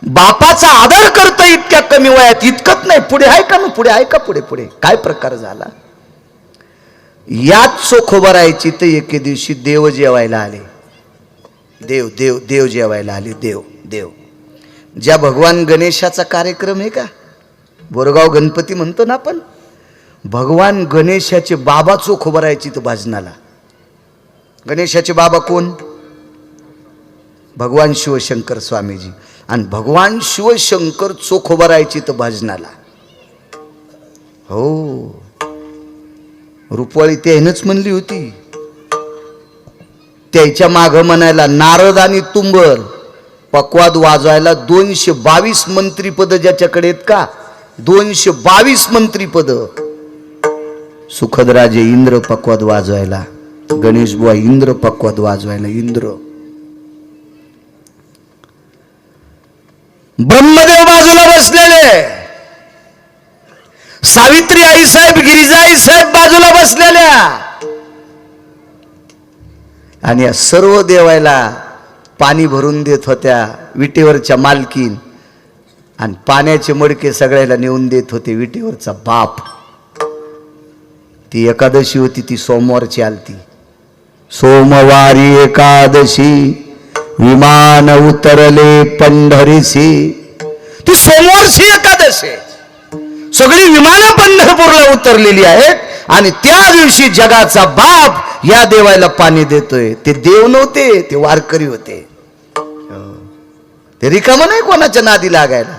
बापाचा आदर करतो इतक्या कमी वयात, इतकंच नाही पुढे आहे का ना, पुढे आहे का, पुढे पुढे काय प्रकार झाला. याच चोखोबरायची तर एके दिवशी देव जेवायला आले. देव देव देव जेवायला आले. देव देव ज्या भगवान गणेशाचा कार्यक्रम आहे का, बोरगाव गणपती म्हणतो ना आपण, भगवान गणेशाचे बाबा चोखोबरायची तर भाजनाला. गणेशाचे बाबा कोण? भगवान शिवशंकर स्वामीजी. आणि भगवान शिवशंकर चोखोबरायची तर भजनाला. हो, रुपवाळी त्यानंच म्हणली होती. त्याच्या माग म्हणायला नारद आणि तुंबर पक्वाद वाजवायला 222 मंत्रीपद ज्याच्याकडे आहेत का, 222 मंत्रीपद. सुखदराजे इंद्र पक्वाद वाजवायला, गणेश बुवा इंद्र पक्वाद वाजवायला. इंद्र, ब्रह्मदेव बाजूला बसलेले, सावित्री आई साहेब, गिरिजा आई साहेब बाजूला बसलेल्या, आणि या सर्व देवायला पाणी भरून देत होत्या विटेवरच्या मालकीन. आणि पाण्याचे मडके सगळ्याला नेऊन देत होते विटेवरचा बाप. ती एकादशी होती, ती सोमवारची आलती. सोमवारी एकादशी विमान उतरले पंढरीसी. ती सोमवारची एकादशी, सगळी विमानं पंढरपूरला उतरलेली आहेत. आणि त्या दिवशी जगाचा बाप या देवाला पाणी देतोय. ते देव नव्हते, ते वारकरी होते. ते रिकामं नाही कोणाच्या नादी लागायला.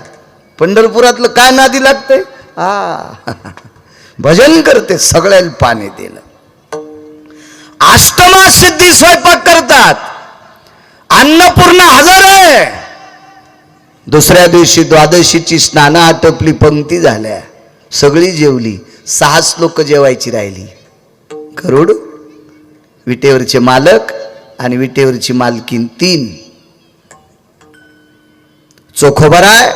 पंढरपुरातलं काय नादी लागतंय? भजन करते, सगळ्याला पाणी दिलं. अष्टमा सिद्धी स्वयंपाक करतात, अन्नपूर्णा हजर आहे. दुसऱ्या दिवशी द्वादशीची स्नानं आटपली, पंक्ती झाल्या, सगळी जेवली. 6 लोक जेवायची राहिली. गरुड, विटेवरचे मालक आणि विटेवरची मालकीन 3. चोखोबराय,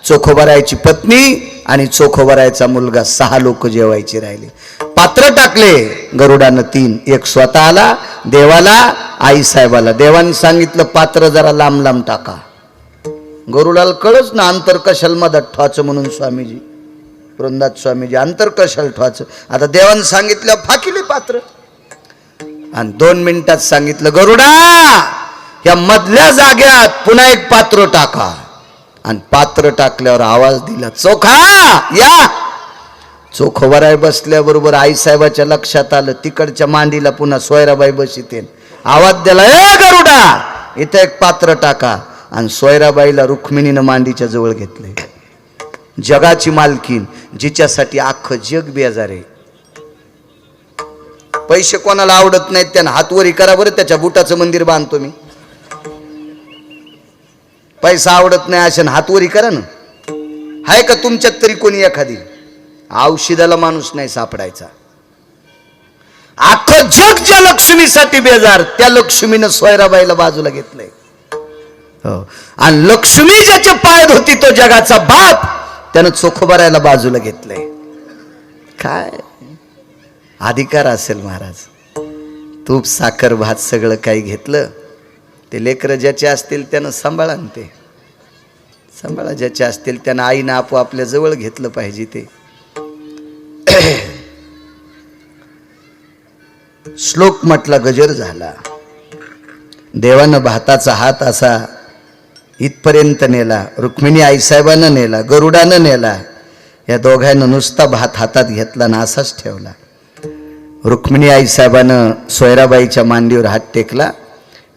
चोखोबरायची पत्नी आणि चोखोबरायचा मुलगा. 6 लोक जेवायचे राहिले. पात्र टाकले गरुडानं 3. एक स्वतः आला देवाला, आई साहेबाला. देवाने सांगितलं पात्र जरा लांब लांब टाका. गरुडाला कळच ना अंतर कशाल मधात ठवाचं म्हणून. स्वामीजी, वृंदात स्वामीजी, अंतर कशाल ठवाचं. आता देवाने सांगितलं फाकिले पात्र. आणि 2 मिनिटात सांगितलं गरुडा या मधल्या जाग्यात पुन्हा एक पात्र टाका. आणि पात्र टाकल्यावर आवाज दिला, चोखा या. चोखोबराय बसल्याबरोबर आई साहेबाच्या लक्षात आलं तिकडच्या मांडीला पुन्हा सोयराबाई बसिते. आवाज दिला, ए गरुडा इथं एक पात्र टाका. आणि सोयराबाईला रुक्मिणीनं मांडीच्या जवळ घेतले. जगाची मालकीन, जिच्यासाठी अख्खं जग बेजार आहे. पैसे कोणाला आवडत नाहीत, त्यानं हातवरी करा बरं, त्याच्या बुटाचं मंदिर बांधतो मी. पैसा आवडत नाही अशा हातवरी करा ना. हाय का तुमच्यात तरी कोणी एखादी? औषधाला माणूस नाही सापडायचा. अख्खं जग ज्या लक्ष्मीसाठी बेजार, त्या लक्ष्मीनं सोयराबाईला बाजूला घेतलंय. आणि लक्ष्मी ज्याचे पाय धुती तो जगाचा बाप, त्यानं चोखोबरायला बाजूला घेतलंय. काय अधिकार असेल महाराज. तूप साखर भात सगळं काही घेतलं. ते लेकरं ज्याचे असतील त्यानं सांभाळा ना, ते सांभाळा. ज्याचे असतील त्यानं आईनं आपोआपल्या जवळ घेतलं पाहिजे. ते श्लोक म्हटला, गजर झाला. देवानं भाताचा हात असा इथपर्यंत नेला, रुक्मिणी आईसाहेबानं नेला, गरुडानं नेला. या दोघांना नुसता भात हातात घेतला ना असाच ठेवला. रुक्मिणी आईसाहेबानं सोयराबाईच्या मांडीवर हात टेकला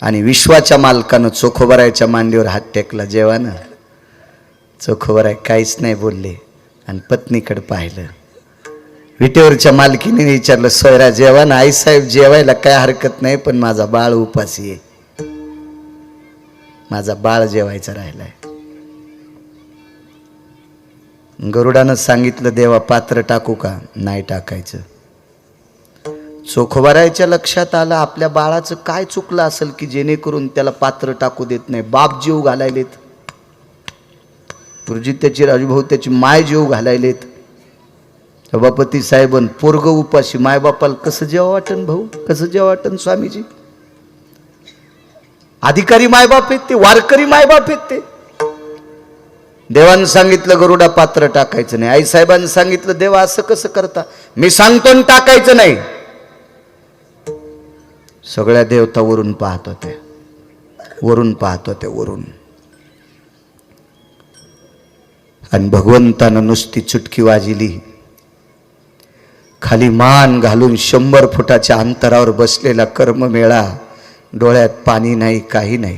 आणि विश्वाच्या मालकानं चोखोबरायच्या मांडीवर हात टेकला. जेवानं चोखोबराय काहीच नाही बोलले आणि पत्नीकडे पाहिलं. विटेवरच्या मालकीने विचारलं, सोयरा जेवण? आईसाहेब जेवायला काय हरकत नाही, पण माझा बाळ उपाशी आहे. माझा बाळ जेवायचा राहिलाय. गरुडानं सांगितलं, देवा पात्र टाकू का? नाही टाकायचं. चोखोबरायच्या लक्षात आलं आपल्या बाळाचं काय चुकलं असेल की जेणेकरून त्याला पात्र टाकू देत नाही. बाप जीव घालायलेत, गुरुजी त्याची, राजूभाऊ त्याची माय जीव घालायलेत. सभापती साहेबन पोरग उपाशी, मायबापाला कसं जेव्हा वाटन भाऊ, कसं जेव्हा वाटन स्वामीजी. अधिकारी मायबाप आहेत ते, वारकरी मायबाप आहेत ते. देवानं सांगितलं गरुडा पात्र टाकायचं नाही. आईसाहेबांनी सांगितलं देवा असं कसं करता, मी सांगतो न टाकायचं नाही. सगळ्या देवता वरून पाहत होत्या, वरून पाहत होत्या, वरून. आणि भगवंतानं नुसती चुटकी वाजिली. खाली मान घालून 100 फुटाच्या अंतरावर बसलेला कर्ममेळा, डोळ्यात पाणी नाही, काही नाही,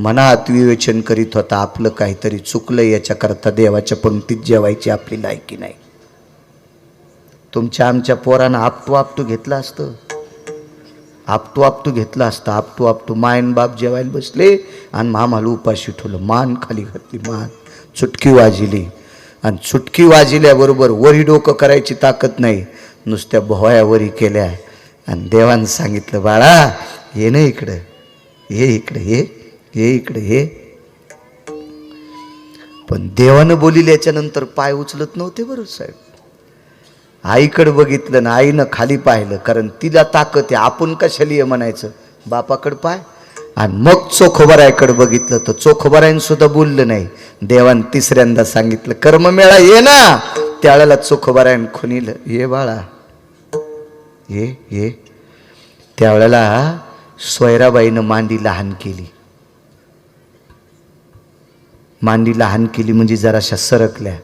मनात विवेचन करीत होता आपलं काहीतरी चुकलं, याच्याकरता देवाच्या पंक्तीत जेवायची आपली लायकी नाही. तुमच्या आमच्या पोरानं आपटू घेतलं असतं, आपटू घेतलं असतं. आपटू मायन बाप जेवायला बसले आणि मामाला उपाशी ठेवलं, मान खाली घातली, मान चुटकी वाजिली. आणि चुटकी वाजिल्याबरोबर वरी डोकं करायची ताकद नाही, नुसत्या भोवया वरी केल्या. आणि देवानं सांगितलं बाळा ये ना इकडं, ये इकडे, ये इकडे, ये. पण देवानं बोलिल्याच्या नंतर पाय उचलत नव्हते बरं साहेब. आईकडे बघितलं ना, आईनं खाली पाहिलं, कारण तिला ताकद आहे. आपण कशाला ये म्हणायचं, बापाकडे पाय. आणि मग चोखोबरायकडे बघितलं तर चोखोबरायन सुद्धा बोललं नाही. देवान तिसऱ्यांदा सांगितलं कर्ममेळा ये ना. त्यावेळेला चोखोबरायन खुनीलं, ये बाळा, ये. त्यावेळेला सोयराबाईनं मांडी लहान केली. मांडी लहान केली म्हणजे जराशा सरकल्या,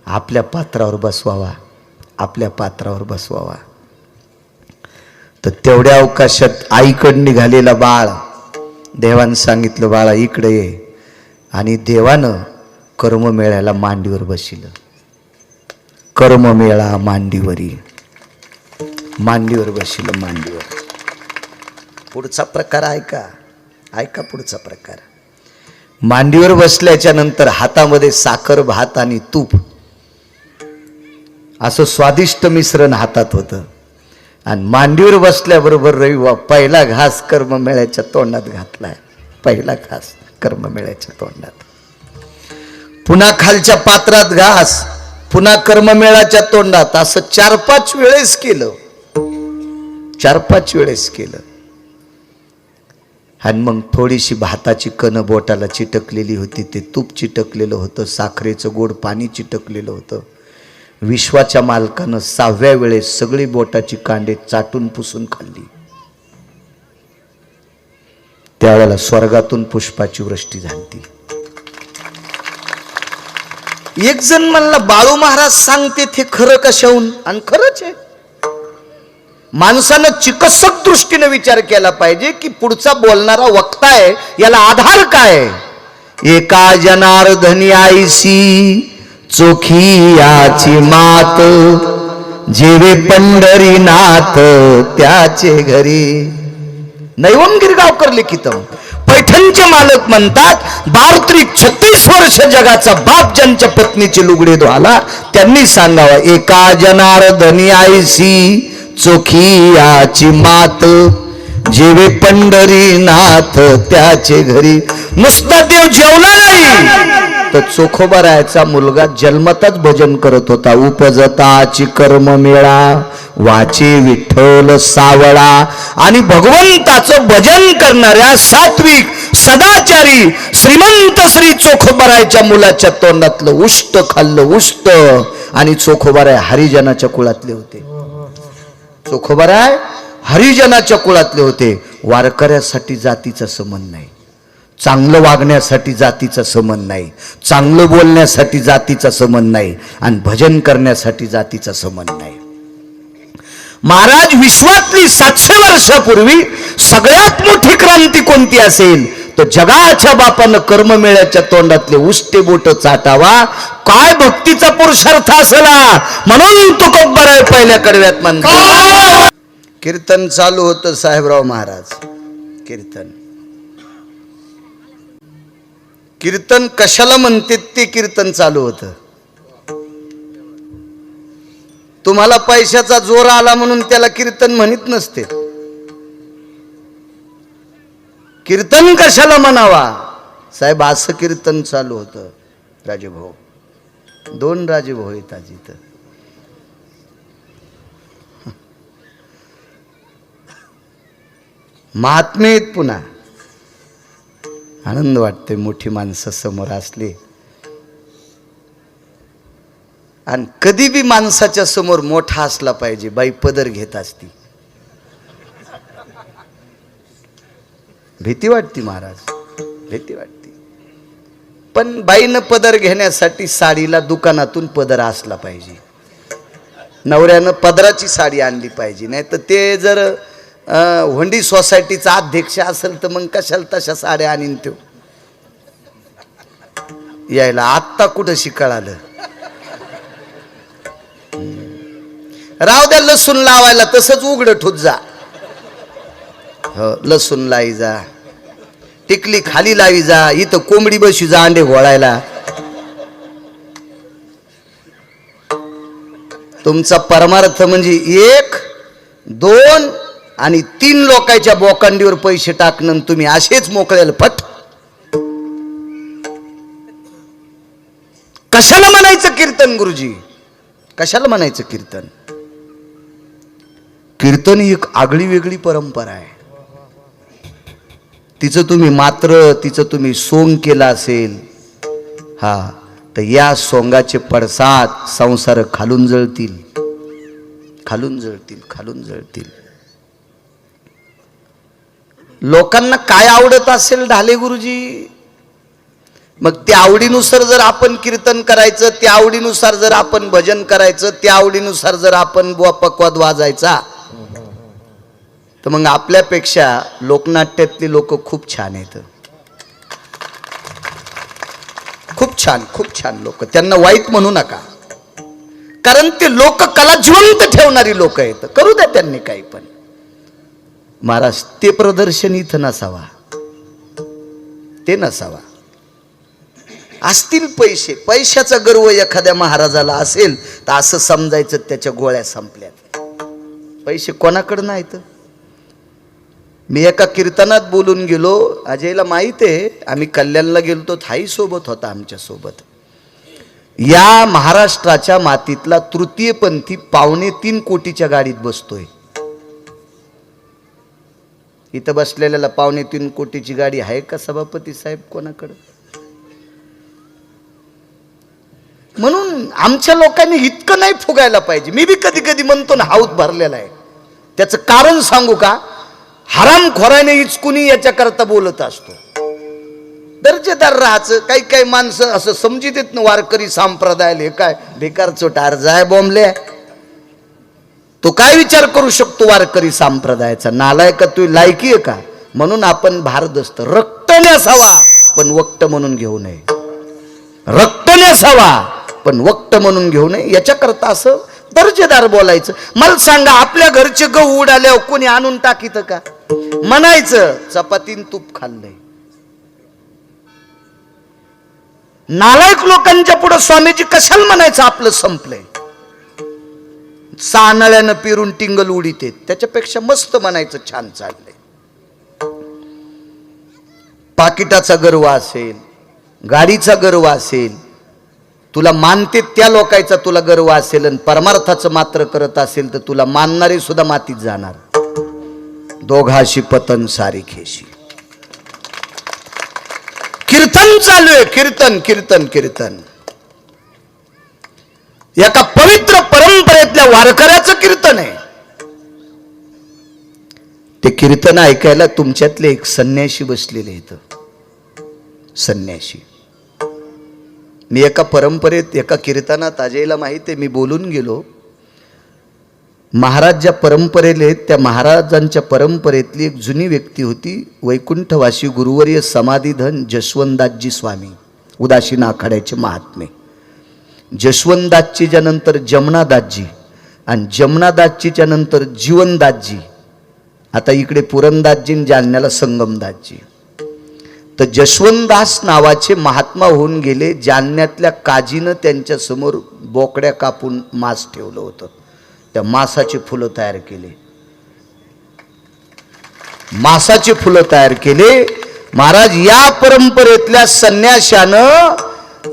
आपल्या पात्रावर बसवावा, आपल्या पात्रावर बसवावा. तर तेवढ्या अवकाशात आईकडं निघालेला बाळ, देवानं सांगितलं बाळा इकडे ये. आणि देवानं कर्ममेळ्याला मांडीवर बसिलं. कर्ममेळा मांडीवरी, मांडीवर बसिलं, मांडीवर. पुढचा प्रकार ऐका पुढचा प्रकार. मांडीवर बसल्याच्या नंतर हातामध्ये साखर, भात आणि तूप असं स्वादिष्ट मिश्रण हातात होतं. आणि मांडीवर बसल्याबरोबर रविवार पहिला घास कर्ममेळ्याच्या तोंडात घातलाय, पहिला घास कर्ममेळ्याच्या तोंडात. पुन्हा खालच्या पात्रात घास, पुन्हा कर्ममेळाच्या तोंडात. असं 4-5 वेळेस केलं, 4-5 वेळेस केलं. आणि मग थोडीशी भाताची कण बोटाला चिटकलेली होती, ते तूप चिटकलेलं होतं, साखरेचं गोड पाणी चिटकलेलं होतं. विश्वाच्या मालकानं 6व्या वेळेस सगळी बोटाची कांडे चाटून पुसून खाल्ली. त्यावेळेला स्वर्गातून पुष्पाची वृष्टी झाली. एक जण म्हणला बाळू महाराज सांगते ते खरं कशाहून, आणि खरंच आहे. माणसानं चिकित्सक दृष्टीने विचार केला पाहिजे की पुढचा बोलणारा वक्ता आहे, याला आधार काय. एका जनार्दनी आईसी चोखी याची मात, जेवे पंढरीनाथ त्याचे घरी. नैवम गिरगावकर लिखितम. पैठणचे मालक म्हणतात 12-36 वर्ष जगाचा बाप ज्यांच्या पत्नीचे लुगडे धुवाला त्यांनी सांगावा एका जनार्दनी आईसी चोखी याची मात, जेवे पंढरीनाथ त्याचे घरी. नुसता देव जेवला नाही तर चोखोबरायचा मुलगा जन्मताच भजन करत होता. उपजताची कर्ममेळा, वाचे विठ्ठल सावळा. आणि भगवंताचं भजन करणाऱ्या सात्विक सदाचारी श्रीमंत श्री चोखोबरायच्या मुलाच्या तोंडातलं उष्ट खाल्लं, उष्ट. आणि चोखोबराय हरिजनाच्या कुळातले होते. चोखोबराय हरिजनाच्या कुळातले होते. वारकऱ्यासाठी जातीचा संबंध नाही, चांगलं वागण्यासाठी जातीचा संबंध नाही, चांगलं बोलण्यासाठी जातीचा संबंध नाही, आणि भजन करण्यासाठी जातीचा संबंध नाही. महाराज विश्वातली 700 वर्षापूर्वी सगळ्यात मोठी क्रांती कोणती असेल तर जगाच्या बापानं कर्ममेळ्याच्या तोंडातले उष्टे बोट चाटावा. काय भक्तीचा पुरुषार्थ असला, म्हणून तो तुकोबराय पहिल्या कडव्यात म्हणतो. कीर्तन चालू होतं साहेबराव महाराज. कीर्तन कशाला म्हणते ते कीर्तन चालू होतं. तुम्हाला पैशाचा जोर आला म्हणून त्याला कीर्तन म्हणत नसते. कीर्तन कशाला म्हणावा साहेब, असं कीर्तन चालू होतं. राजेभाऊ, 2 राजेभाऊ आहेत आज इथं. महात्मे आहेत. पुन्हा आनंद वाटते मोठी माणसं समोर असले. आणि कधी बी माणसाच्या समोर मोठा असला पाहिजे. बाई पदर घेत असती, भीती वाटती महाराज, भीती वाटती. पण बाईनं पदर घेण्यासाठी साडीला दुकानातून पदर असला पाहिजे. नवऱ्यानं पदराची साडी आणली पाहिजे. नाही तर ते जर हुंडी सोसायटीचा अध्यक्ष असेल तर मग कशाला तशा साड्या आणीन तो. यायला आत्ता कुठं शिकाळालं. राव द्या लसूण लावायला, तसंच उघड ठोत जा. हो, लसूण लाई जा, टिकली खाली लावी जा, इथं कोंबडी बशी जा अंडे घोळायला. तुमचा परमार्थ म्हणजे 1, 2 आणि 3 लोकांच्या बोकांडीवर पैसे टाकणं, तुम्ही असेच मोकळेल फट. कशाला म्हणायचं कीर्तन गुरुजी, कशाला म्हणायचं कीर्तन. कीर्तन ही एक आगळी वेगळी परंपरा आहे. तिचं तुम्ही मात्र, तिचं तुम्ही सोंग केला असेल हा, तर या सोंगाचे पडसाद संसार खालून जळतील, खालून जळतील, खालून जळतील. लोकांना काय आवडत असेल ढाले गुरुजी, मग त्या आवडीनुसार जर आपण कीर्तन करायचं, त्या आवडीनुसार जर आपण भजन करायचं, त्या आवडीनुसार जर आपण पक्वाद वाजायचा, तर मग आपल्यापेक्षा लोकनाट्यातली लोक खूप छान आहेत. खूप छान, खूप छान लोक. त्यांना वाईट म्हणू नका, कारण ते लोक कला जिवंत ठेवणारी लोक आहेत. करू द्या त्यांनी काही पण. महाराज ते प्रदर्शन इथं नसावा, ते नसावा. असतील पैसे, पैशाचा गर्व एखाद्या महाराजाला असेल तर असं समजायचं त्याच्या गोळ्या संपल्यात. पैसे कोणाकडं नाहीत. मी एका कीर्तनात बोलून गेलो, अजयला माहित आहे, आम्ही कल्याणला गेलो तो थाई सोबत होता आमच्या सोबत. या महाराष्ट्राच्या मातीतला तृतीयपंथी 2.25 कोटीच्या गाडीत बसतोय. इथं बसलेल्याला 2.25 कोटीची गाडी आहे का सभापती साहेब कोणाकडं. म्हणून आमच्या लोकांनी इतकं नाही फुगायला पाहिजे. मी बी कधी कधी म्हणतो ना हाऊत भरलेला आहे. त्याचं कारण सांगू का, हरामखोराने इचकुनी याच्याकरता बोलत असतो. दर्जेदार राहायचं. काही काही माणसं असं समजी देत ना वारकरी संप्रदायाला काय बेकार चोटार जाय बॉम्बले. तो काय विचार करू शकतो वारकरी संप्रदायाचा, नालायक तू लायकी आहे का. म्हणून आपण भारदस्त रक्त नेसावा पण वक्त म्हणून घेऊ नये, रक्त नेसावा पण वक्त म्हणून घेऊ नये. याच्याकरता असं दर्जेदार बोलायचं. मला सांगा, आपल्या घरचे गहू उडाल्यावर कोणी आणून टाकीत का. म्हणायचं चपातीन तूप खाल्लंय. नालायक लोकांच्या पुढे स्वामीजी कशाला म्हणायचं आपलं संपलंय. सानळ्यानं पिरून टिंगल उडीत. त्याच्यापेक्षा मस्त म्हणायचं छान चाललंय. पाकिटाचा गर्व असेल, गाडीचा गर्व असेल, तुला मानते त्या लोकांचा तुला गर्व असेल, आणि परमार्थाचं मात्र करत असेल तर तुला मानणारे सुद्धा मातीत जाणार. दोघाशी पतन सारिखेशी. कीर्तन चालू आहे, कीर्तन कीर्तन कीर्तन. एका पवित्र परंपरेतल्या वारकऱ्याचं कीर्तन आहे. ते कीर्तन ऐकायला तुमच्यातले एक संन्याशी बसलेले आहेत. संन्याशी. मी एका परंपरेत, एका कीर्तनात, अजयला माहिती आहे, मी बोलून गेलो. महाराज ज्या परंपरेले, त्या महाराजांच्या परंपरेतली एक जुनी व्यक्ती होती, वैकुंठवासी गुरुवर्य समाधीधन जशवंतदासजी स्वामी, उदासीन आखाड्याचे महात्मे. जशवंतदासजीच्या नंतर जमनादासजी, आणि जमनादासजीच्या नंतर जीवनदासजी. आता इकडे पुरंदासजी, जालन्याला संगमदासजी. तर जशवंतदास नावाचे महात्मा होऊन गेले. जालन्यातल्या काजीनं त्यांच्या समोर बोकड्या कापून मांस ठेवलं होतं. त्या मांसाची फुलं तयार केले, मांसाची फुलं तयार केले. महाराज या परंपरेतल्या संन्याशानं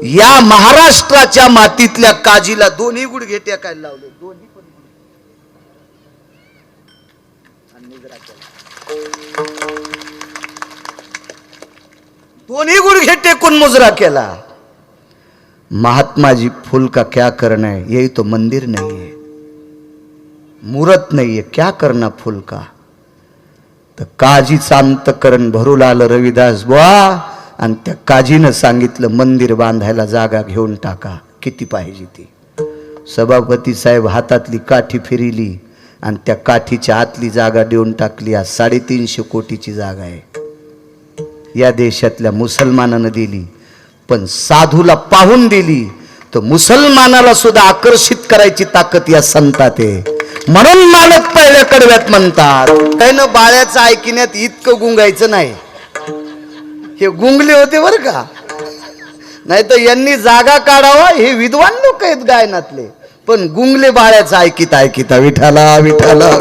या महाराष्ट्राच्या मातीतल्या काजीला दोन्ही गुडघे टेकायला लावले. दोन्ही पण दोन्ही गुडघे टेकून मुजरा केला. महात्मा जी फूल का क्या करना है, यही तो मंदिर नहीं है, मूर्त नहीं है, क्या करना फूल का. तर काजीचं अंतकरण भरू लागलं रविदास बुवा, आणि त्या काजीनं सांगितलं मंदिर बांधायला जागा घेऊन टाका, किती पाहिजे ती. सभापती साहेब हातातली काठी फिरिली आणि त्या काठीच्या आतली जागा देऊन टाकली. आज 350 कोटीची जागा आहे. या देशातल्या मुसलमानानं दिली, पण साधूला पाहून दिली तर मुसलमानाला सुद्धा आकर्षित करायची ताकद या संतात आहे. म्हणून मालक पहिल्या कडव्यात म्हणतात, त्यानं बाळ्याचं ऐकण्यात इतकं गुंगायचं नाही. हे गुंगले होते बरं का, नाही तर यांनी जागा काढावा. हे विद्वान लोक आहेत गायनातले, पण गुंगले बाळ्याचं ऐकिता ऐकिता विठाला विठाला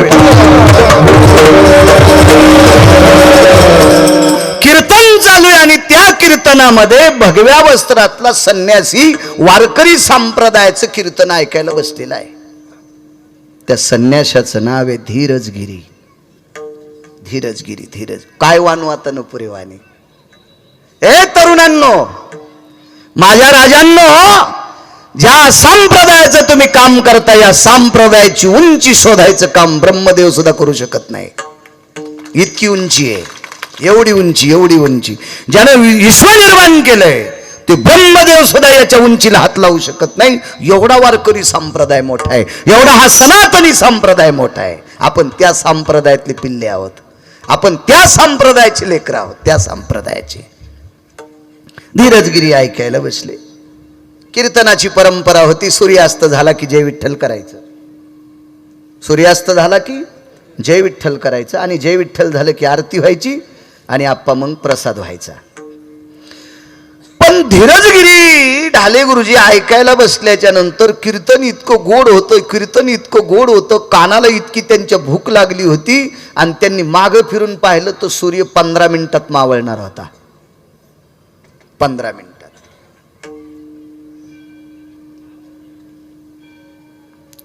कीर्तन चालू आहे. आणि त्या कीर्तनामध्ये भगव्या वस्त्रातला संन्यासी वारकरी संप्रदायाचं कीर्तन ऐकायला बसलेला आहे. त्या संन्याशाचं नाव आहे धीरजगिरी. धीरजगिरी धीरज काय वानवाता न पुरेवानी. ए तरुणांनो, माझ्या राजांनो, ज्या संप्रदायाचं तुम्ही काम करता, या संप्रदायाची उंची शोधायचं काम ब्रह्मदेव सुद्धा करू शकत नाही. इतकी उंची आहे, एवढी उंची, एवढी उंची. ज्यानं विश्व निर्माण केलंय ते ब्रह्मदेव सुद्धा याच्या उंचीला हात लावू शकत नाही. एवढा वारकरी संप्रदाय मोठा आहे, एवढा हा सनातनी संप्रदाय मोठा आहे. आपण त्या संप्रदायातले पिल्ले आहोत, आपण त्या संप्रदायाचे लेकर आहोत, त्या संप्रदायाचे. धीरजगिरी ऐकायला बसले. कीर्तनाची परंपरा होती, सूर्यास्त झाला की जय विठ्ठल करायचं, सूर्यास्त झाला की जय विठ्ठल करायचं, आणि जय विठ्ठल झालं की आरती व्हायची आणि आप्पा मग प्रसाद व्हायचा. पण धीरजगिरी ढाले गुरुजी ऐकायला बसल्याच्या नंतर कीर्तन इतकं गोड होतं, कीर्तन इतकं गोड होतं, कानाला इतकी त्यांच्या भूक लागली होती. आणि त्यांनी मागं फिरून पाहिलं तर सूर्य 15 मिनिटात मावळणार होता. 15 मिनिटात.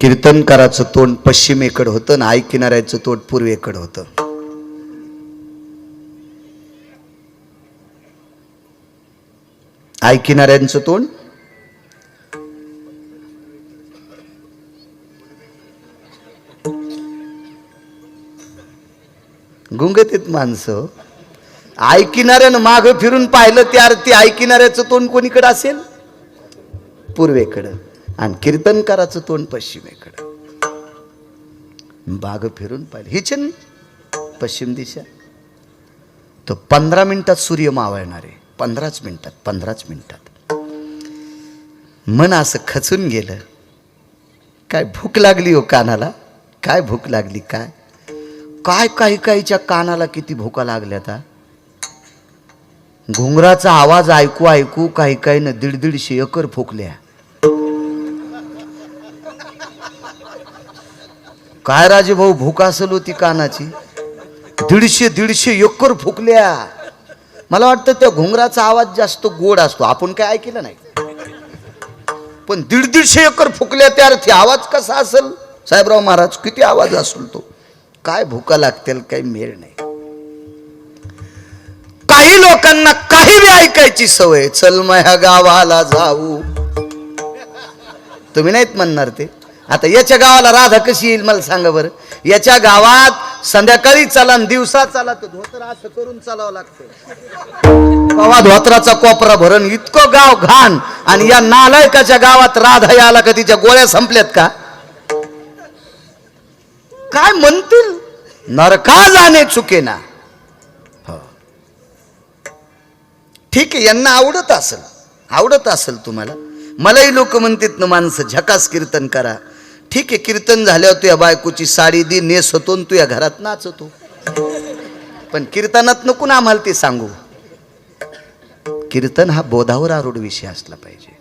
कीर्तनकाराचं तोंड पश्चिमेकडं होतं आणि ऐकणाऱ्याचं तोंड पूर्वेकडं होतं. ऐकणाऱ्यांचं तोंड गुंगतीत माणसं. ऐकणाऱ्यानं माग फिरून पाहिलं त्या आरती, ऐकणाऱ्याचं तोंड कोणीकडे असेल? पूर्वेकडं, आणि कीर्तनकाराचं तोंड पश्चिमेकडं. माग फिरून पाहिलं, हिच पश्चिम दिशा. तो 15 मिनिटात सूर्य मावळणार आहे. 15च मिनिटात, 15च मिनिटात. मन असं खचून गेलं. काय भूक लागली हो कानाला, काय भूक लागली. काय काय काही काहीच्या कानाला किती भूका लागल्या. आता घुंगराचा आवाज ऐकू ऐकू काही काही न 150 एकर फुकल्या. काय राजे भाऊ भूक असेल होती कानाची. 150 एकर फुकल्या. मला वाटतं त्या घुंगराचा आवाज जास्त गोड असतो, आपण काय ऐकलं नाही. पण 150 एकर फुकल्या त्या अर्थी आवाज कसा असेल साहेबराव महाराज, किती आवाज असेल तो. काय भूका लागतील, काही मेळ नाही. काही लोकांना काही बी ऐकायची सवय. चल ह्या गावाला जाऊ, तुम्ही नाहीत म्हणणार ते. आता याच्या गावाला राधा कशी येईल मला सांगा बरं. याच्या गावात संध्याकाळी चला आणि दिवसा चला तर धोतर असं करून चालावं लागतं. कवा धोत्राचा कोपरा भरण, इतकं गाव घाण. आणि या नालायकाच्या गावात राधा याला का तिच्या गोळ्या संपल्यात का? काय म्हणतील, नरका जाणे चुके ना. ठीक आहे, यांना आवडत असेल तुम्हाला. मलाही लोक म्हणतात ना, माणसं झकास कीर्तन करा. ठीक आहे, कीर्तन झाल्यावर तुझ्या बायकोची साडी दी, नेस होतो, तुझ्या घरात नाचतो. पण कीर्तनात नको ना आम्हाला ते सांगू. कीर्तन हा बोधावर आरूढ विषय असला पाहिजे.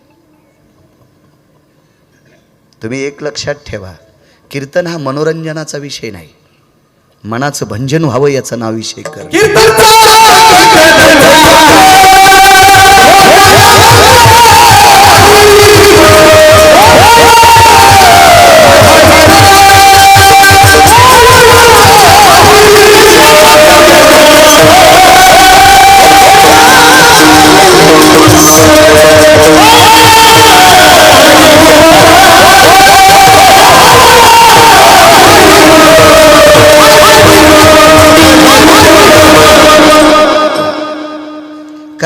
तुम्ही एक लक्षात ठेवा, कीर्तन हा मनोरंजनाचा विषय नाही, मनाचं भंजन व्हावं याचा नाव विषय कर.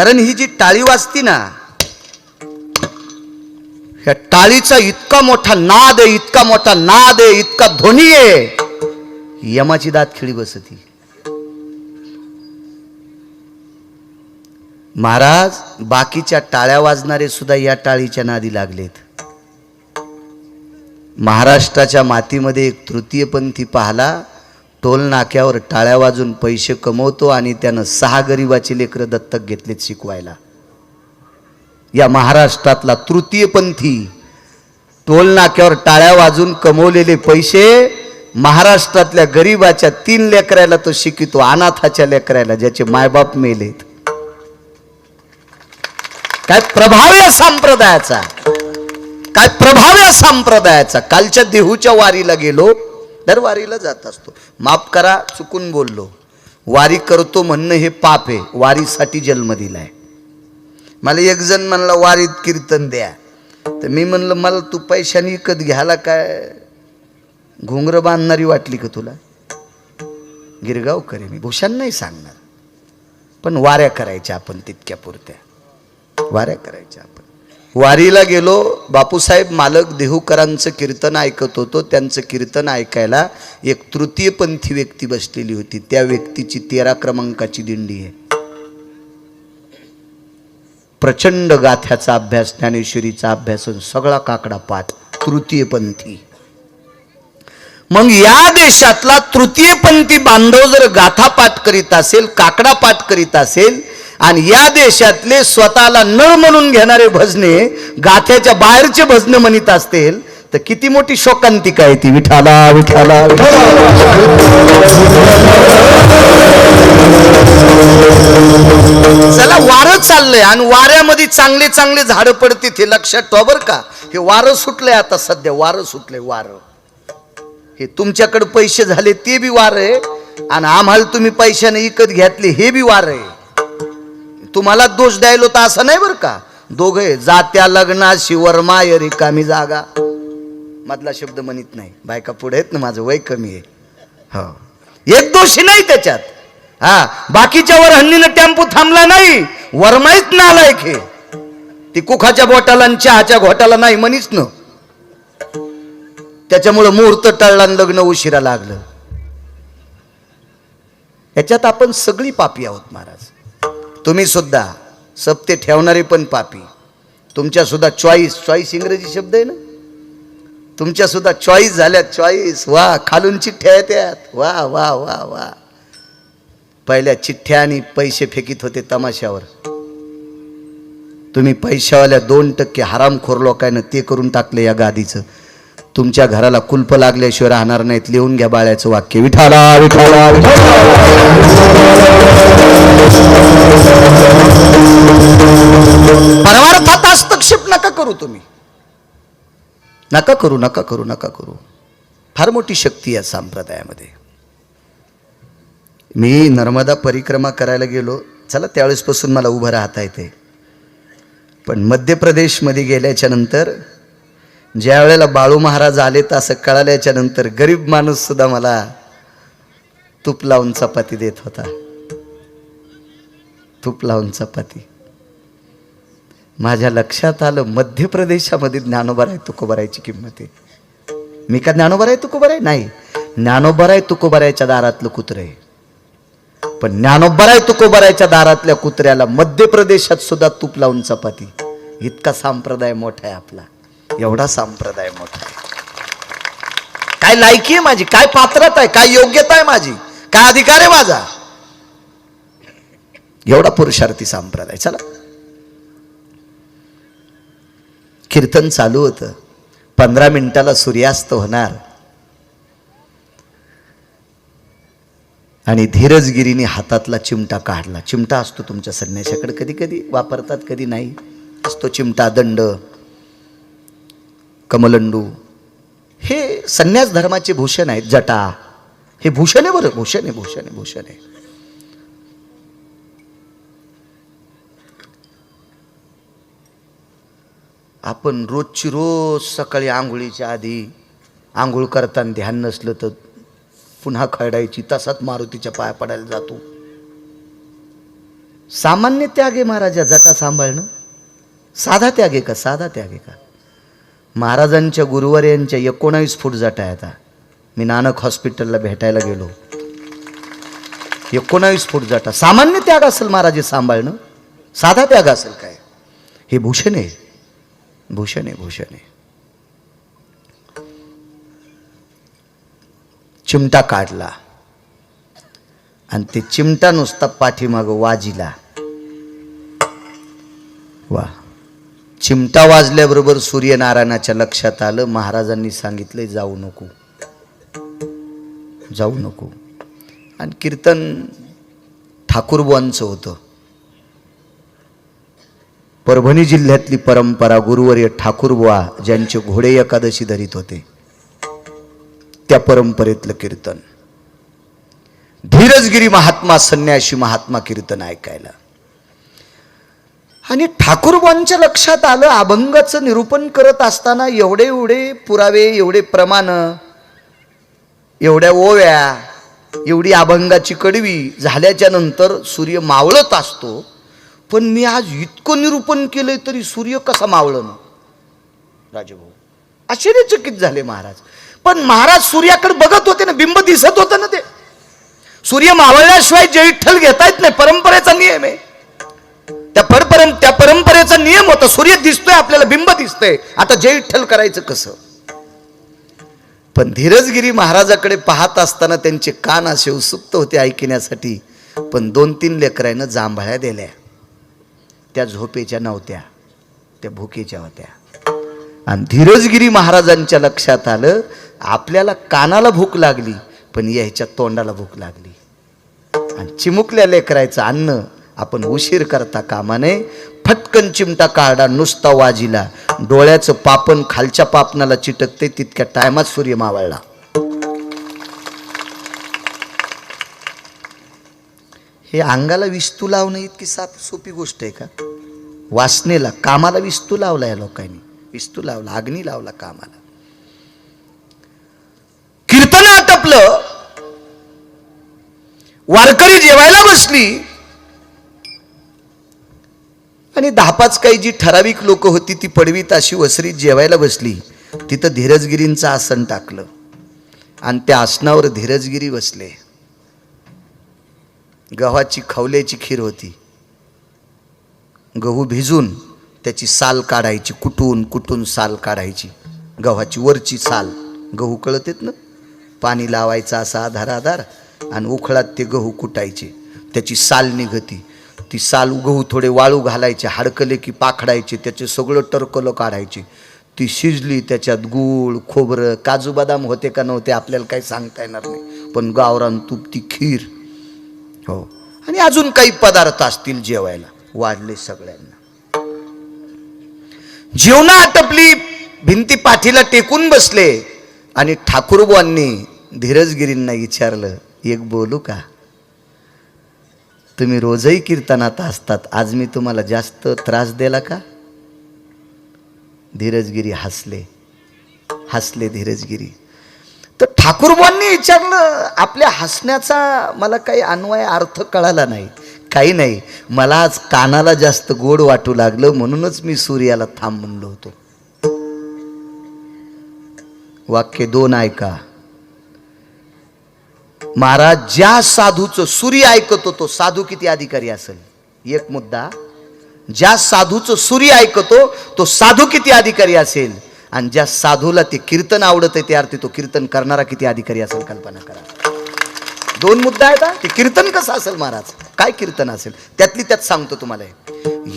कारण ही जी टाळी वाजती ना, ह्या टाळीचा इतका मोठा नाद आहे, इतका मोठा नाद आहे, इतका ध्वनी आहे, यमाची दात खिळी बसती. महाराज बाकीच्या टाळ्या वाजणारे सुद्धा या टाळीच्या नादी लागलेत. महाराष्ट्राच्या मातीमध्ये एक तृतीयपंथी पाहला, टोल नाक्यावर टाळ्या वाजून पैसे कमवतो आणि त्यानं 6 गरिबाची लेकरं दत्तक घेतलेत शिकवायला. या महाराष्ट्रातला तृतीयपंथी टोल नाक्यावर टाळ्या वाजून कमवलेले पैसे महाराष्ट्रातल्या गरिबाच्या 3 लेकरायला तो शिकितो, अनाथाच्या लेकरायला ज्याचे मायबाप मेलेत. काय प्रभाव या संप्रदायाचा, काय प्रभाव या संप्रदायाचा. कालच्या देहूच्या वारीला गेलो, दर वारीला जात असतो, माफ करा चुकून बोललो, वारी करतो म्हणणं हे पाप आहे, वारीसाठी जन्म दिलाय. मला एक जण म्हणला वारीत कीर्तन द्या, तर मी म्हणलं मला तू पैशाने विकत घ्यायला काय घुंगर बांधणारी वाटली का तुला? गिरगाव करे मी भूषण नाही सांगणार, पण वाऱ्या करायच्या आपण तितक्या पुरत्या, वाऱ्या करायच्या आपण. वारीला गेलो, बापूसाहेब मालक देहूकरांचं कीर्तन ऐकत होतो. त्यांचं कीर्तन ऐकायला एक तृतीयपंथी व्यक्ती बसलेली होती. त्या व्यक्तीची 13 क्रमांकाची दिंडी आहे. प्रचंड गाथ्याचा अभ्यास, ज्ञानेश्वरीचा अभ्यास, सगळा काकडा पाठ, तृतीयपंथी. मग या देशातला तृतीयपंथी बांधव जर गाथा पाठ करीत असेल, काकडा पाठ करीत असेल, आणि या देशातले स्वतःला नळ म्हणून घेणारे भजने गाथ्याच्या बाहेरचे भजने म्हणत असतील, तर किती मोठी शोकांतिका आहे ती. विठाला विठाला चला वारं चाललंय आणि वाऱ्यामध्ये चांगले चांगले झाडं पडतील, हे लक्षात ठेवा बरं का. हे वारं सुटलंय, आता सध्या वारं सुटलंय. वारं हे तुमच्याकडे पैसे झाले ते बी वारं आहे, आणि आम्हाला तुम्ही पैशाने विकत घेतले हे बी वारं आहे. तुम्हाला दोष द्यायला होता असं नाही बरं का. दोघे जात्या लग्नाशी वर्माय रिकामी जागा मधला शब्द म्हणत नाही. बायका पुढे आहेत ना, माझं वय कमी आहे. हो, एक दोषी नाही त्याच्यात. हा, बाकीच्या वर हन्नीनं टेम्पो थांबला नाही, वर्माईत नालायक हे. ती कुखाच्या बोटाला आणि चहाच्या घोटाला नाही म्हणीच न, त्याच्यामुळे मुहूर्त टळला आणि लग्न उशिरा लागलं. याच्यात आपण सगळी पापी आहोत महाराज. तुम्ही सुद्धा, सप्ते ठेवणारे पण पापी. तुमच्या सुद्धा चॉईस इंग्रजी शब्द आहे ना, तुमच्या सुद्धा चॉईस झाल्या, चॉईस. वा, खालून चिठ्ठ्या येतात. वा वा वा वा. पहिल्या चिठ्ठ्या आणि पैसे फेकीत होते तमाशावर. तुम्ही पैशावाल्या 2% हरामखोर लोकांना ते करून टाकले या गादीचं. तुमच्या घराला कुलप लागल्याशिवाय राहणार नाहीत. लिहून घ्या बाळ्याचं वाक्य. विठाला विठाला परमार्थात हस्तक्षेप नका करू तुम्ही. नका करू, नका करू, नका करू. फार मोठी शक्ती आहे संप्रदायामध्ये. मी नर्मदा परिक्रमा करायला गेलो. चला, त्यावेळेसपासून मला उभं राहता येते. पण मध्य प्रदेशमध्ये गेल्याच्या नंतर, ज्या वेळेला बाळू महाराज आले तर असं कळाल्याच्या नंतर गरीब माणूस सुद्धा मला तूप लावून चपाती देत होता. तूप लावून चपाती. माझ्या लक्षात आलं, मध्य प्रदेशामध्ये ज्ञानोबाराय तुकोबारायची किंमत आहे. मी का ज्ञानोबाराय तुकोबाराय नाही, ज्ञानोबाराय तुकोबारायच्या दारातलं कुत्रं आहे. पण ज्ञानोबाराय तुकोबारायच्या दारातल्या कुत्र्याला मध्य प्रदेशात सुद्धा तूप लावून चपाती. इतका संप्रदाय मोठा आहे आपला, एवढा संप्रदाय मोठा आहे. काय लायकी आहे माझी, काय पात्रता आहे, काय योग्यता आहे माझी, काय अधिकार आहे माझा, एवढा पुरुषार्थी संप्रदाय. चला, कीर्तन चालू होतं. 15 मिनिटाला सूर्यास्त होणार आणि धीरजगिरीने हातातला चिमटा काढला. चिमटा असतो तुमच्या संन्याशाकडे, कधी कधी वापरतात कधी नाही. असतो चिमटा, दंड, कमलंडू, हे संन्यास धर्माचे भूषण आहेत. जटा, हे भूषण आहे बरं, भूषण आहे, भूषण आहे, भूषण आहे. आपण रोजची रोज सकाळी आंघोळीच्या आधी, आंघोळ करताना ध्यान नसलं तर पुन्हा खरडायची, तसाच मारुतीच्या पाया पडायला जातो. सामान्य त्याग आहे महाराजा जटा सांभाळणं. साधा त्याग आहे का? साधा त्याग आहे का? महाराजांच्या गुरुवर्यांच्या 19 फूट जटा आहे. आता मी नानक हॉस्पिटलला भेटायला गेलो, 19 फूट जटा. सामान्य त्याग असेल महाराज सांभाळणं? साधा त्याग असेल काय? हे भूषण आहे, भूषण आहे, भूषण आहे. चिमटा काढला आणि ते चिमटा नुसता पाठीमाग वाजिला. वा. चिमटा वाजल्याबरोबर सूर्यनारायणाच्या लक्षात आलं, महाराजांनी सांगितलंय जाऊ नको, जाऊ नको. आणि कीर्तन ठाकूरबुवांचं होतं. परभणी जिल्ह्यातली परंपरा, गुरुवर्य ठाकूरबुवा ज्यांचे घोडे एकादशी धरीत होते, त्या परंपरेतलं कीर्तन. धीरजगिरी महात्मा संन्यासी महात्मा कीर्तन ऐकायला. आणि ठाकूरबुवांच्या लक्षात आलं, अभंगाचं निरूपण करत असताना एवढे एवढे पुरावे, एवढे प्रमाण, एवढ्या ओव्या, एवढी अभंगाची कडवी झाल्याच्या नंतर सूर्य मावळत असतो, पण मी आज इतकं निरूपण केलंय तरी सूर्य कसा मावळं ना राजभाऊ. आश्चर्यचकित झाले महाराज. पण महाराज सूर्याकडे बघत होते ना, बिंब दिसत होतं ना. ते सूर्य मावळल्याशिवाय जय विठ्ठल घेता येत नाही, परंपरेचा नियम आहे. त्या परंपरेचा नियम होता. सूर्य दिसतोय आपल्याला, बिंब दिसतंय, आता जय विठ्ठल करायचं कसं? पण धीरजगिरी महाराजाकडे पाहत असताना त्यांचे कान असे उत्सुक होते ऐकण्यासाठी. पण 2-3 लेकरांना जांभळ्या दिल्या, त्या झोपेच्या नव्हत्या, त्या भुकेच्या होत्या. आणि धीरजगिरी महाराजांच्या लक्षात आलं, आपल्याला कानाला भूक लागली पण याच्या तोंडाला भूक लागली. आणि चिमुकल्या लेकरायचं अन्न आपण उशीर करता कामा नये. फटकन चिमटा काढा, नुसता वाजिला, डोळ्याचं पापण खालच्या पापणाला चिटकते, तितक्या टायमात सूर्य मावळला. हे अंगाला विस्तू लावणं इतकी सोपी गोष्ट आहे का? वासनेला, कामाला विस्तू लावला या लोकांनी, विस्तू लावला, अग्नी लावला कामाला. कीर्तन आटपलं, वारकरी जेवायला बसली आणि 10-5 काही जी ठराविक लोक होती ती पडवीत अशी वसरीत जेवायला बसली. तिथं धीरजगिरींचं आसन टाकलं आणि त्या आसनावर धीरजगिरी बसले. गव्हाची खवल्याची खीर होती. गहू भिजून त्याची साल काढायची, कुटून कुटून साल काढायची. गव्हाची वरची साल, गहू कळतेत ना, पाणी लावायचं असा आधार आणि उखळात ते गहू कुटायचे, त्याची साल निघती. ती साल गहू थोडे वाळू घालायचे, हाडकले की पाखडायचे, त्याचे सगळं टरकलं काढायचे. ती शिजली, त्याच्यात गूळ, खोबरं, काजू बदाम होते का नव्हते आपल्याला काही सांगता येणार नाही, पण गावरान तूप, ती खीर, हो, आणि अजून काही पदार्थ असतील जेवायला, वाढले सगळ्यांना. जेवणं आटपली, भिंती पाठीला टेकून बसले आणि ठाकूरबुवांनी धीरजगिरींना विचारलं, एक बोलू का? तुम्ही रोजही कीर्तनात असतात, आज मी तुम्हाला जास्त त्रास दिला का? धीरजगिरी हसले, हसले धीरजगिरी. तर ठाकूरबुवांनी विचारलं, आपल्या हसण्याचा मला काही अन्वय अर्थ कळाला नाही. काही नाही, मला आज कानाला जास्त गोड वाटू लागलं म्हणूनच मी सूर्याला थांब म्हणलो होतो. वाक्य 2 ऐका महाराज. ज्या साधूचं सूर्य ऐकतो तो साधू किती अधिकारी असेल? एक मुद्दा. ज्या साधूचं सूर्य ऐकतो तो साधू किती अधिकारी असेल, आणि ज्या साधूला ते कीर्तन आवडत आहे ते अर्थी तो कीर्तन करणारा किती अधिकारी असेल, कल्पना करा. 2 मुद्दा आहेत. ते कीर्तन कसं असेल महाराज, काय कीर्तन असेल, त्यातली त्यात सांगतो तुम्हाला.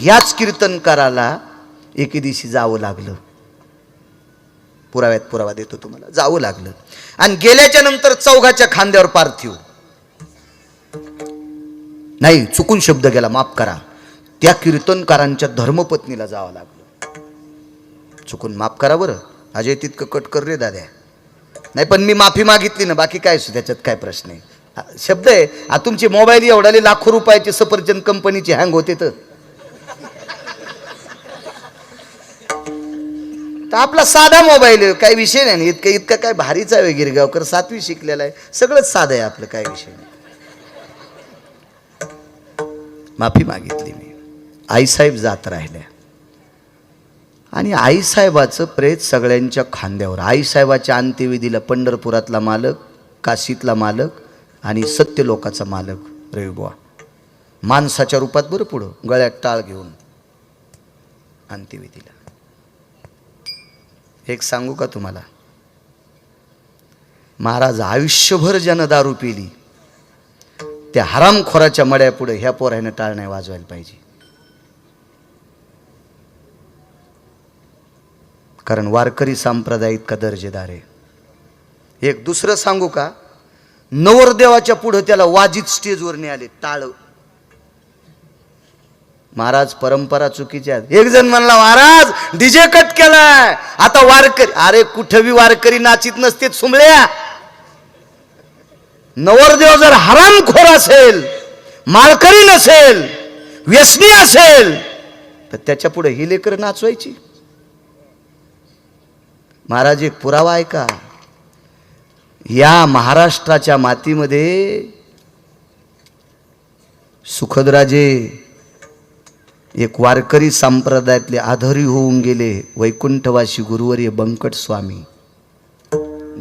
याच कीर्तनकाराला एके दिवशी जावं लागलं, पुराव्यात पुरावा देतो तुम्हाला, जावं लागलं. आणि गेल्याच्या नंतर चौघाच्या खांद्यावर पार्थिव, नाही चुकून शब्द गेला, माफ करा, त्या कीर्तनकारांच्या धर्मपत्नीला जावं लागलं. चुकून माफ करा बरं, अजय तितकं कट कर रे दाद्या. नाही पण मी माफी मागितली ना, बाकी काय त्याच्यात काय प्रश्न आहे. शब्द आहे. तुमचे मोबाईल एवढाले लाखो रुपयाचे सफरचंद कंपनीचे हँग होते तर आपला साधा मोबाईल आहे, काही विषय नाही. इतका काय भारीचा आहे गिरगावकर, 7वी शिकलेला आहे, सगळंच साधं आहे आपलं, काय विषय नाही. माफी मागितली मी. आईसाहेब जात राहिल्या आणि आईसाहेबाचं प्रेत सगळ्यांच्या खांद्यावर. आईसाहेबाच्या अंत्यविधीला पंढरपुरातला मालक, काशीतला मालक आणि सत्यलोकाचा मालक रविबुवा माणसाच्या रूपात बरं पुढं गळ्यात टाळ घेऊन अंत्यविधीला. एक सांगू का तुम्हाला, महाराज आयुष्यभर ज्यानं दारू पिली त्या हरामखोराच्या मड्यापुढे ह्या पोरानं टाळ नाही वाजवायला पाहिजे. कारण वारकरी संप्रदाय इतका दर्जेदार आहे. एक दुसरं सांगू का, नवरदेवाच्या पुढे त्याला वाजित स्टेजवर नाही आले टाळ. महाराज परंपरा चुकीच्या आहेत. एक जण म्हणला महाराज डीजे कट केलाय आता वारकरी. अरे कुठं बी वारकरी नाचित नसते सुमल्या. नवरदेव जर हरामखोर असेल, माळकरी नसेल, व्यसनी असेल तर त्याच्या पुढे ही लेकर नाचवायची. महाराज एक पुरावा आहे का, या महाराष्ट्राच्या मातीमध्ये सुखदराजे एक वारकरी संप्रदायातले आधारी होऊन गेले वैकुंठवासी गुरुवर्य बंकट स्वामी,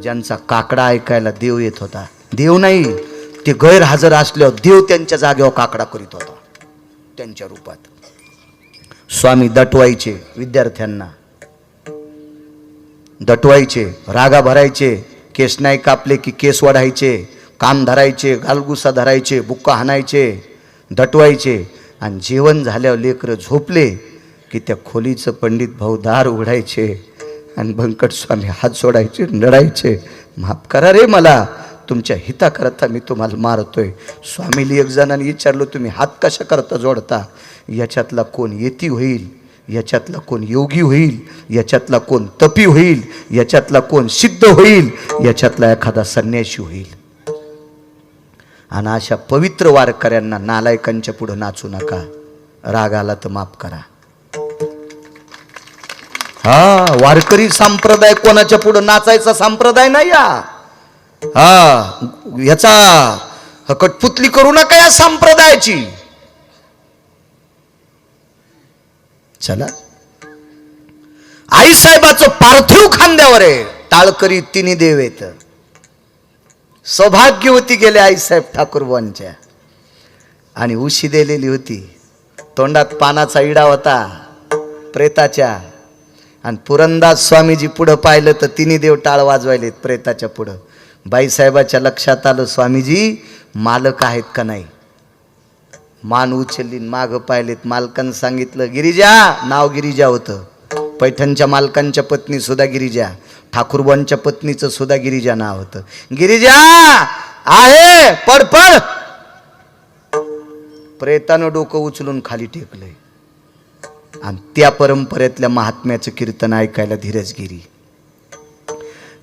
ज्यांचा काकडा ऐकायला देव येत होता. देव नाही, ते गैरहजर असल्यावर देव त्यांच्या जागेवर काकडा करीत होता त्यांच्या रूपात. स्वामी दटवायचे विद्यार्थ्यांना, दटवायचे, रागा भरायचे, केस नाही कापले की केस वाढायचे, कान धरायचे, गालगुसा धरायचे, बुक्का हाणायचे, दटवायचे. आणि जेवण झाल्यावर लेकरं झोपले की त्या खोलीचं पंडित भाऊ दार उघडायचे आणि बंकट स्वामी हात सोडायचे, नडायचे, माफ करा रे मला, तुमच्या हिताकरता मी तुम्हाला मारतोय. स्वामीला एक जणांनी विचारलं तुम्ही हात कशा करता जोडता, याच्यातला कोण येती होईल, याच्यातला कोण योगी होईल, याच्यातला कोण तपी होईल, याच्यातला कोण सिद्ध होईल, याच्यातला एखादा संन्यासी होईल. आणि अशा पवित्र वारकऱ्यांना नालायकांच्या पुढे नाचू नका. राग आला तर माफ करा. हा वारकरी संप्रदाय कोणाच्या पुढे नाचायचा संप्रदाय नाही. याचा कटपुतली करू नका या संप्रदायाची. चला, आईसाहेबाचं पार्थिव खांद्यावर आहे, टाळकरी तिन्ही देव येत. सौभाग्यवती गेले आईसाहेब ठाकूरबांच्या आणि उशी दिलेली होती, तोंडात पानाचा इडा होता प्रेताच्या. आणि पुरंदास स्वामीजी पुढं पाहिलं तर तिन्ही देव टाळ वाजवायलेत प्रेताच्या पुढं. बाईसाहेबाच्या लक्षात आलं स्वामीजी मालक आहेत का नाही. मान उचलली, मागं पाहिलेत, मालकानं सांगितलं गिरिजा. नाव गिरिजा होतं. पैठणच्या मालकांच्या पत्नी सुद्धा गिरिजा, ठाकूरबांच्या पत्नीचं सुद्धा गिरिजा नाव होतं. गिरिजा आहे पडपड. प्रेतानं डोकं उचलून खाली टेकलंय आणि त्या परंपरेतल्या महात्म्याचं कीर्तन ऐकायला धीरजगिरी.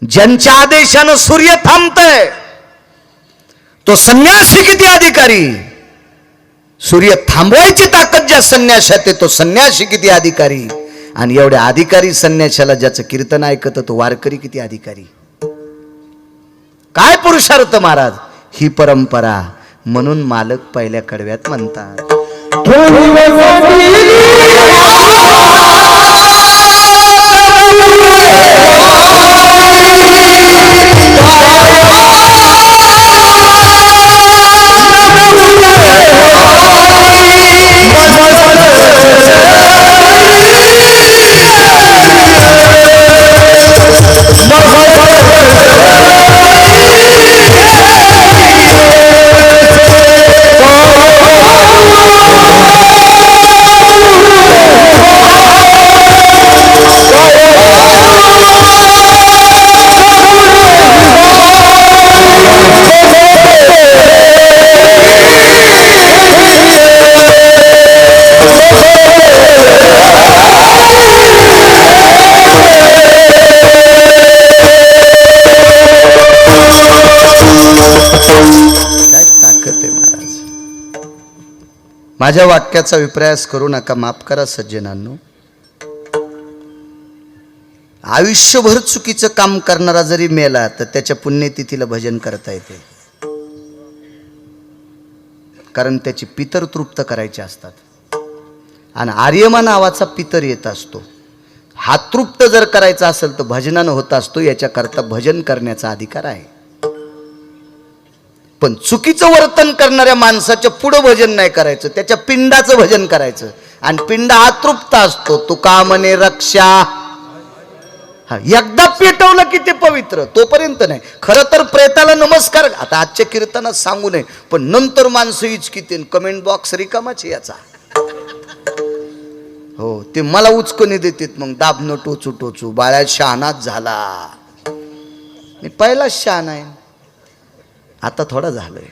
ज्यांच्या आदेशानं सूर्य थांबतय तो संन्यासी किती अधिकारी. सूर्य थांबवायची ताकद ज्या संन्यासात आहे तो संन्यासी किती अधिकारी. आणि एवढ्या अधिकारी संन्याशाला ज्याचं कीर्तन ऐकत तो वारकरी किती अधिकारी. काय पुरुषार्थ महाराज. ही परंपरा. म्हणून मालक पहिल्या कडव्यात म्हणतात माझ्या वाक्याचा विपर्यास करू नका. माफ करा सज्जनांनो. आयुष्यभर चुकीचं काम करणारा जरी मेला तर त्याच्या पुण्यतिथीला भजन करता येते. कारण त्याची पितर तृप्त करायचे असतात. आणि आर्यमा नावाचा पितर येत असतो. हा तृप्त जर करायचा असेल तर भजनानं होत असतो. याच्याकरता भजन करण्याचा अधिकार आहे. पण चुकीचं वर्तन करणाऱ्या माणसाच्या पुढं भजन नाही करायचं, त्याच्या पिंडाचं भजन करायचं. आणि पिंड हा तृप्त असतो. तुका म्हणे रक्षा, हा एकदा पेटवलं की ते पवित्र, तोपर्यंत नाही. खरं तर प्रेताला नमस्कार आता आजच्या कीर्तनात सांगू नये, पण नंतर माणसं इचकिते, कमेंट बॉक्स रिकामाच याचा. हो, ते मला उचकणी देतात मग, दाबनं टोचू टोचू, बाळ्या शहाणाच झाला. मी पहिलाच शहाणा आहे, आता थोडा झालंय.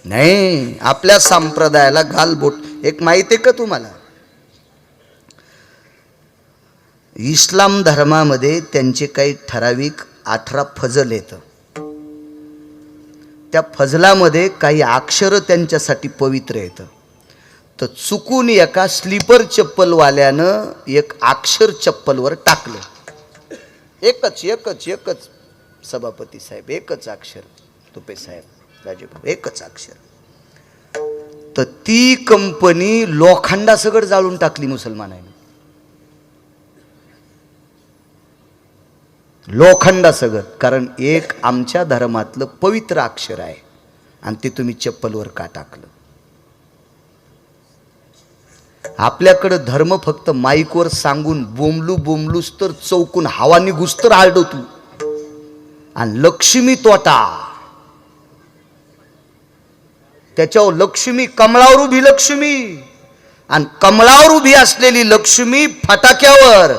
नाही, आपल्या संप्रदायाला घालबोट. एक माहिती आहे का तुम्हाला, इस्लाम धर्मामध्ये त्यांचे काही ठराविक 18 फजल येतं. त्या फजलामध्ये काही अक्षर त्यांच्यासाठी पवित्र येतं. तर चुकून एका स्लीपर चप्पलवाल्यानं एक अक्षर चप्पलवर टाकलं. एकच सभापती साहेब, एकच अक्षर, तुपे साहेब, राजेभाऊ, एकच अक्षर. तर ती कंपनी लोखंडासकट जाळून टाकली मुसलमानांनी. लोखंडासकट, कारण एक आमच्या धर्मातलं पवित्र अक्षर आहे आणि ते तुम्ही चप्पलवर का टाकलं. आपल्याकडं धर्म फक्त माईकवर सांगून बोंबलूच तर चौकून हवा निघूस तर आरडतो. आणि लक्ष्मी तोटा, त्याच्यावर लक्ष्मी, कमळावर उभी लक्ष्मी, आणि कमळावर उभी असलेली लक्ष्मी फटाक्यावर,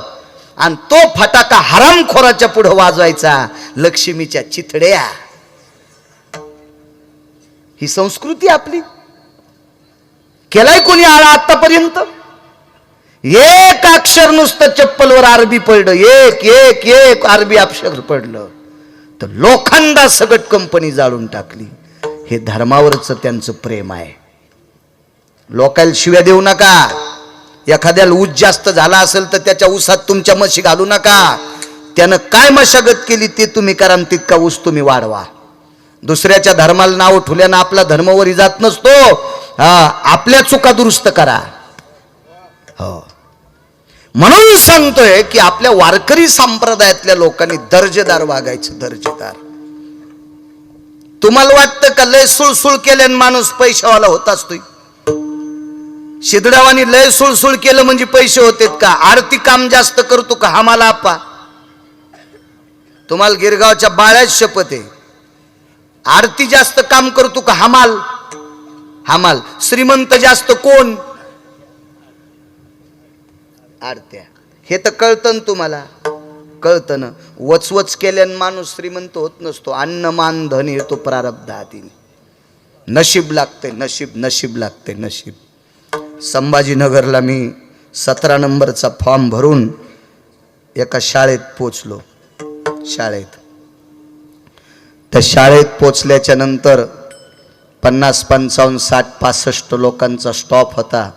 आणि तो फटाका हरामखोराच्या पुढे वाजवायचा, लक्ष्मीच्या चिथड्या. ही संस्कृती आपली. केलाय कोणी आळा आतापर्यंत? एक अक्षर नुसतं चप्पलवर अरबी पडलं, एक अरबी अक्षर पडलं तर लोखंडा सगट कंपनी जाळून टाकली. हे धर्मावरच त्यांचं प्रेम आहे. लोकांना शिव्या देऊ नका. एखाद्याला ऊस जास्त झाला असेल तर त्याच्या ऊसात तुमच्या म्हशी घालू नका. त्यानं काय मशागत केली ते तुम्ही करा, तितका ऊस तुम्ही वाढवा. दुसऱ्याच्या धर्माला नाव ठेवल्यानं आपला धर्मावरी जात नसतो. आपल्या चुका दुरुस्त करा. हो, म्हणून सांगतोय की आपल्या वारकरी संप्रदायातल्या लोकांनी दर्जेदार वागायचं. दर्जेदार. तुम्हाला वाटतं का लय सुळसुळ केल्यानं माणूस पैशावाला होत असतोय? शिदडावानी लय सुळसुळ केलं म्हणजे पैसे होतेत का? आरती काम जास्त करतो का? आम्हाला आपा, तुम्हाला गिरगावच्या बाळ्याच शपथ आहे. आरती जास्त काम करतो का? हमाल. श्रीमंत जास्त कोण? आरत्या. हे तर कळतं तुम्हाला, कळतं ना. वचवच केल्यानं माणूस श्रीमंत होत नसतो. अन्न मान धन येतो प्रारब्ध हातीने. नशीब लागते, नशीब लागते, नशीब. संभाजीनगरला मी 17 नंबरचा फॉर्म भरून एका शाळेत पोचलो. त्या शाळेत पोचल्याच्या नंतर 50, 55, 60, 65 लोकांचा स्टॉप होता.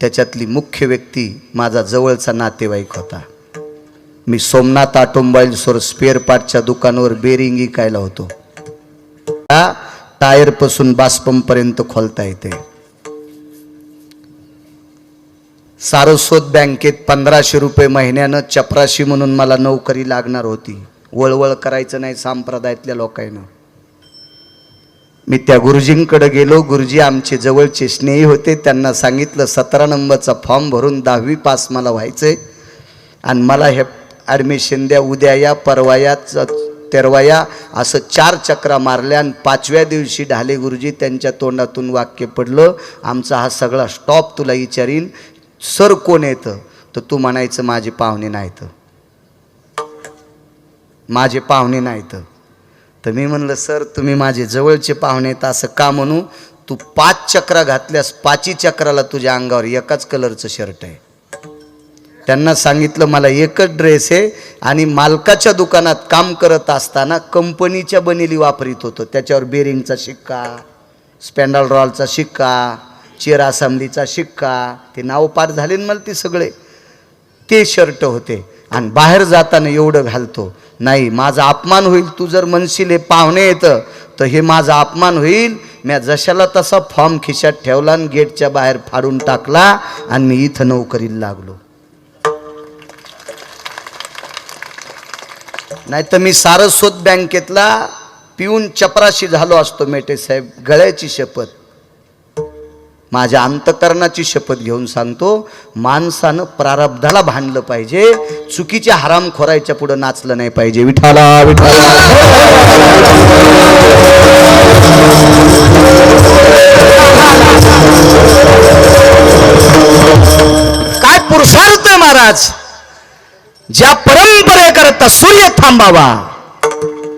त्याच्यातली मुख्य व्यक्ती माझा जवळचा नातेवाईक होता. मी सोमनाथ ऑटोमोबाईल्सवर स्पेअर पार्टच्या दुकानावर बेरिंग विकायला होतो. टायर पासून बासपंप पर्यंत खोलता येते. सारस्वत बँकेत 1500 रुपये महिन्यानं चपराशी म्हणून मला नोकरी लागणार होती. वळवळ करायचं नाही संप्रदायातल्या लोकांना. मी त्या गुरुजींकडे गेलो. गुरुजी आमचे जवळचे स्नेही होते. त्यांना सांगितलं 17 नंबरचा फॉर्म भरून 10वी पास मला व्हायचंय आणि मला हे ॲडमिशन द्या. उद्या या, परवा या, तेरवा या, असं 4 चक्रा मारल्या. आणि 5व्या दिवशी ढाले गुरुजी त्यांच्या तोंडातून वाक्य पडलं, आमचा हा सगळा स्टॉप तुला विचारीन सर कोण येतं? तर तू म्हणायचं माझे पाहुणे नाहीत, माझे पाहुणे नाहीत. तर मी म्हणलं सर तुम्ही माझे जवळचे पाहुणे आहेत असं का म्हणू? तू 5 चक्रा घातल्यास 5ही चक्राला तुझ्या अंगावर एकाच कलरचं शर्ट आहे. त्यांना सांगितलं मला एकच ड्रेस आहे आणि मालकाच्या दुकानात काम करत असताना कंपनीच्या बनेली वापरीत होतो. त्याच्यावर बेरिंगचा शिक्का, स्पॅन्डल रॉलचा शिक्का, चेअर असेंब्लीचा शिक्का, ते नाव पार झाले ना मला ते सगळे. ते शर्ट होते आणि बाहेर जाताना एवढं घालतो. नाही, माझा अपमान होईल. तू जर म्हणशील हे पाहुणे येतं तर हे माझा अपमान होईल. म्या जशाला तसा फॉर्म खिशात ठेवला आणि गेटच्या बाहेर फाडून टाकला आणि मी इथं नोकरीला लागलो. नाही तर मी सारस्वत बँकेतला पिऊन चपराशी झालो असतो. मेटे साहेब, गळ्याची शपथ, माझ्या अंतकरणाची शपथ घेऊन सांगतो, माणसानं प्रारब्धाला भांडलं पाहिजे, चुकीच्या हरामखोराच्या पुढे नाचलं नाही पाहिजे. विठाला विठाला. काय पुरुषार्थ आहे महाराज. ज्या परंपरेकरता सूर्य थांबावा,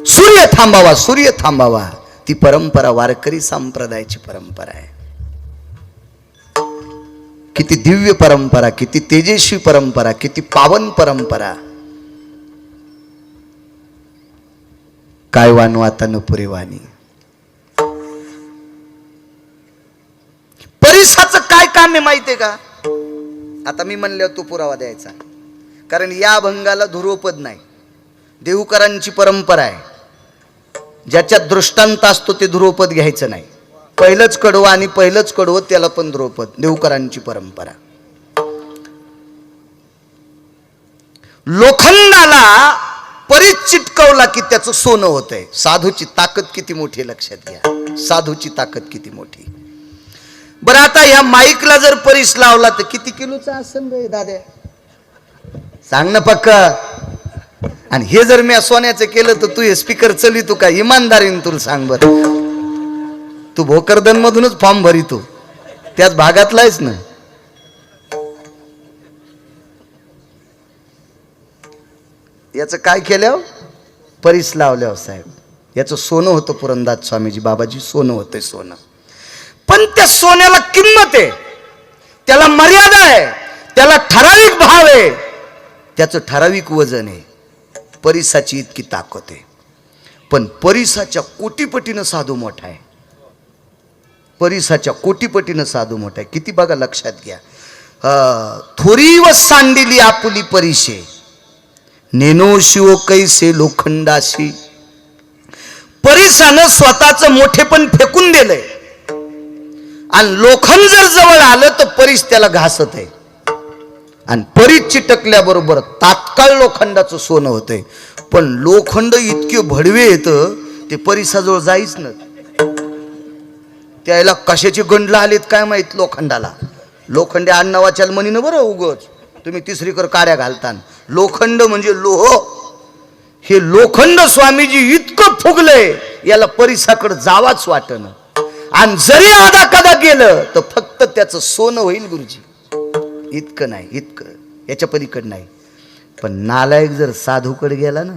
सूर्य थांबावा, सूर्य थांबावा, ती परंपरा वारकरी संप्रदायाची परंपरा आहे. किती दिव्य परंपरा, किती तेजस्वी परंपरा, किती पावन परंपरा. काय वानू आता न पुरे वाणी. परिसाचं काय काम आहे माहितीये का. आता मी म्हणल्यावर तू पुरावा द्यायचा, कारण या अभंगाला ध्रुवपद नाही. देहूकरांची परंपरा आहे, ज्याच्यात दृष्टांत असतो ते ध्रुवपद घ्यायचं नाही. पहिलंच कडवं आणि पहिलंच कडवं त्याला पण ध्रुवपद. देहूकरांची परंपरा. लोखंडाला परीत चिटकवला की त्याचं सोनं होतंय. साधूची ताकद किती मोठी लक्षात घ्या. साधूची ताकद किती मोठी. बरं, आता ह्या माईकला जर परीस लावला तर किती किलोचा असेल रे दाद्या, सांग ना पक्क. आणि हे जर मी सोन्याचं केलं तर तू हे स्पीकर चलितो का? इमानदारीने तुला सांग बर. तू भोकरदन मधूनच फॉर्म भरितो, त्याच भागातलायच ना. याचं काय केलं? परीस लावल्यावर साहेब याचं सोनं होतं. पुरंदास स्वामीजी बाबाजी सोनं होतंय, सोनं. पण त्या सोन्याला किंमत आहे, त्याला मर्यादा आहे, त्याला ठराविक भाव आहे, त्याचं ठराविक वजन आहे. परिसाची इतकी ताकद आहे. पण परिसाच्या कोटीपटीनं साधू मोठा आहे. परिसाच्या कोटीपटीनं साधू मोठा आहे. किती बघा, लक्षात घ्या. थोरी व सांडिली आपुली परिशे, नेनो शिव कैसे लोखंडाशी. परिसानं स्वतःचं मोठेपण फेकून दिलंय आणि लोखंड जर जवळ आलं तर परीस त्याला घासत आहे. आणि परीस चिटकल्याबरोबर तात्काळ लोखंडाचं सोनं होतंय. पण लोखंड इतके भडवे येतं ते परिसाजवळ जाईच ना. त्याला कशाचे गंडला आलेत काय माहित लोखंडाला. लोखंडे आडनावाच्या म्हणीनं बरं उगच तुम्ही तिसरीकर काड्या घालता. लोखंड म्हणजे लोह. हे लोखंड स्वामीजी इतकं फुगलंय याला परिसाकडे जावाच वाटणं. आणि जरी आधा कदा गेलं तर फक्त त्याचं सोनं होईल गुरुजी. इतकं नाही, इतकं याच्या पलीकडे नाही. पण नालायक जर साधूकडे गेला ना,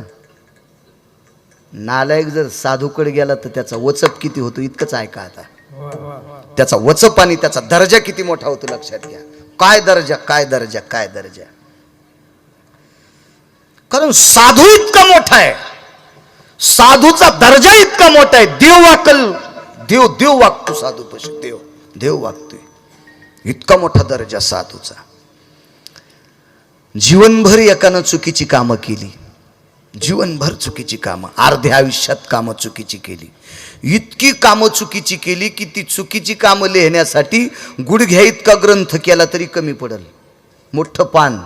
नालायक जर साधूकडे गेला तर त्याचा वचप किती होतो इतकंच ऐका. आता त्याचा वचप आणि त्याचा दर्जा किती मोठा होतो लक्षात घ्या. काय दर्जा, काय दर्जा, काय दर्जा. कारण साधू इतका मोठा आहे, साधूचा दर्जा इतका मोठा आहे. देव वाकल, देव देव वागतो साधू पशी. देव देव वागतोय. इतका मोठा दर्जा साधूचा. जीवनभर एकानं चुकीची कामं केली, जीवनभर चुकीची कामं, अर्ध्या आयुष्यात कामं चुकीची केली. इतकी कामं चुकीची केली की ती चुकीची कामं लिहिण्यासाठी गुडघ्या इतका ग्रंथ केला तरी कमी पडल. मोठं पान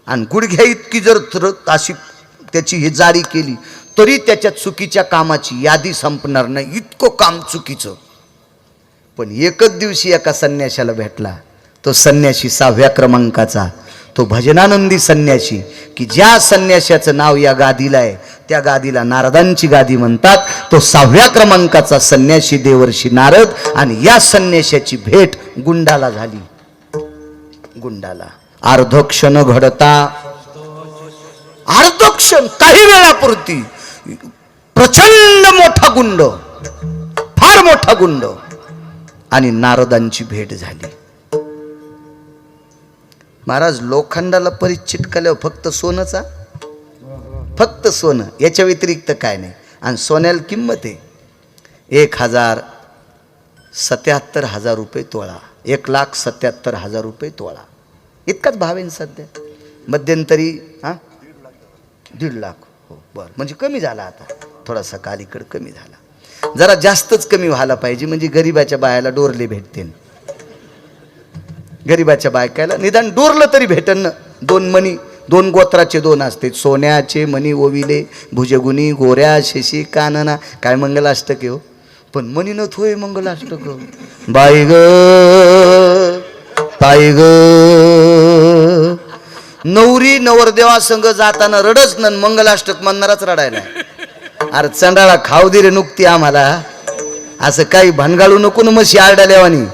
आणि गुडघ्या इतकी जर अशी त्याची ही जाडी केली तरी त्याच्या चुकीच्या कामाची यादी संपणार नाही. इतकं काम चुकीचं. पण एकच दिवशी एका संन्याशाला भेटला. तो संन्याशी 6व्या क्रमांकाचा, तो भजनानंदी संन्याशी, की ज्या संन्याशाचं नाव या गादीला आहे त्या गादीला नारदांची गादी म्हणतात. तो 6व्या क्रमांकाचा संन्याशी देवर्षी नारद. आणि या संन्याशाची भेट गुंडाला झाली. गुंडाला अर्धक्षण घडता, अर्धक्षण काही वेळापुरती प्रचंड मोठा गुंड, फार मोठा गुंड, आणि नारदांची भेट झाली. महाराज लोखंडाला परीस चिटकल्यावर फक्त सोनंचा, फक्त सोनं, याच्या व्यतिरिक्त काय नाही. आणि सोन्याला किंमत आहे 1,77,000 रुपये तोळा. 1,77,000 रुपये तोळा. इतकाच भाव आहे सध्या. मध्यंतरी 1.5 लाख. हो बरं, म्हणजे कमी झाला आता थोडासा, कालीकडे कमी झाला. जरा जास्तच कमी व्हायला पाहिजे, म्हणजे गरीबाच्या बायाला डोरले भेटते. गरीबाच्या बायकाला निदान डोरलं तरी भेटन ना. 2 मणी, 2 गोत्राचे 2 असते, सोन्याचे मणी ओविले भुजगुनी गोऱ्या शेशी कानना. काय मंगलाष्टक हो, पण मणी न थोय मंगलाष्टक. बाई ग ताई ग, नवरी नवरदेवा संग जाताना रडच न मंगलाष्टक म्हणणारच रडायला. अरे चंडाळा खाऊ दे रे नुकती आम्हाला, असं काही भानगाळू नको ना मशी आरडाल्यावानी.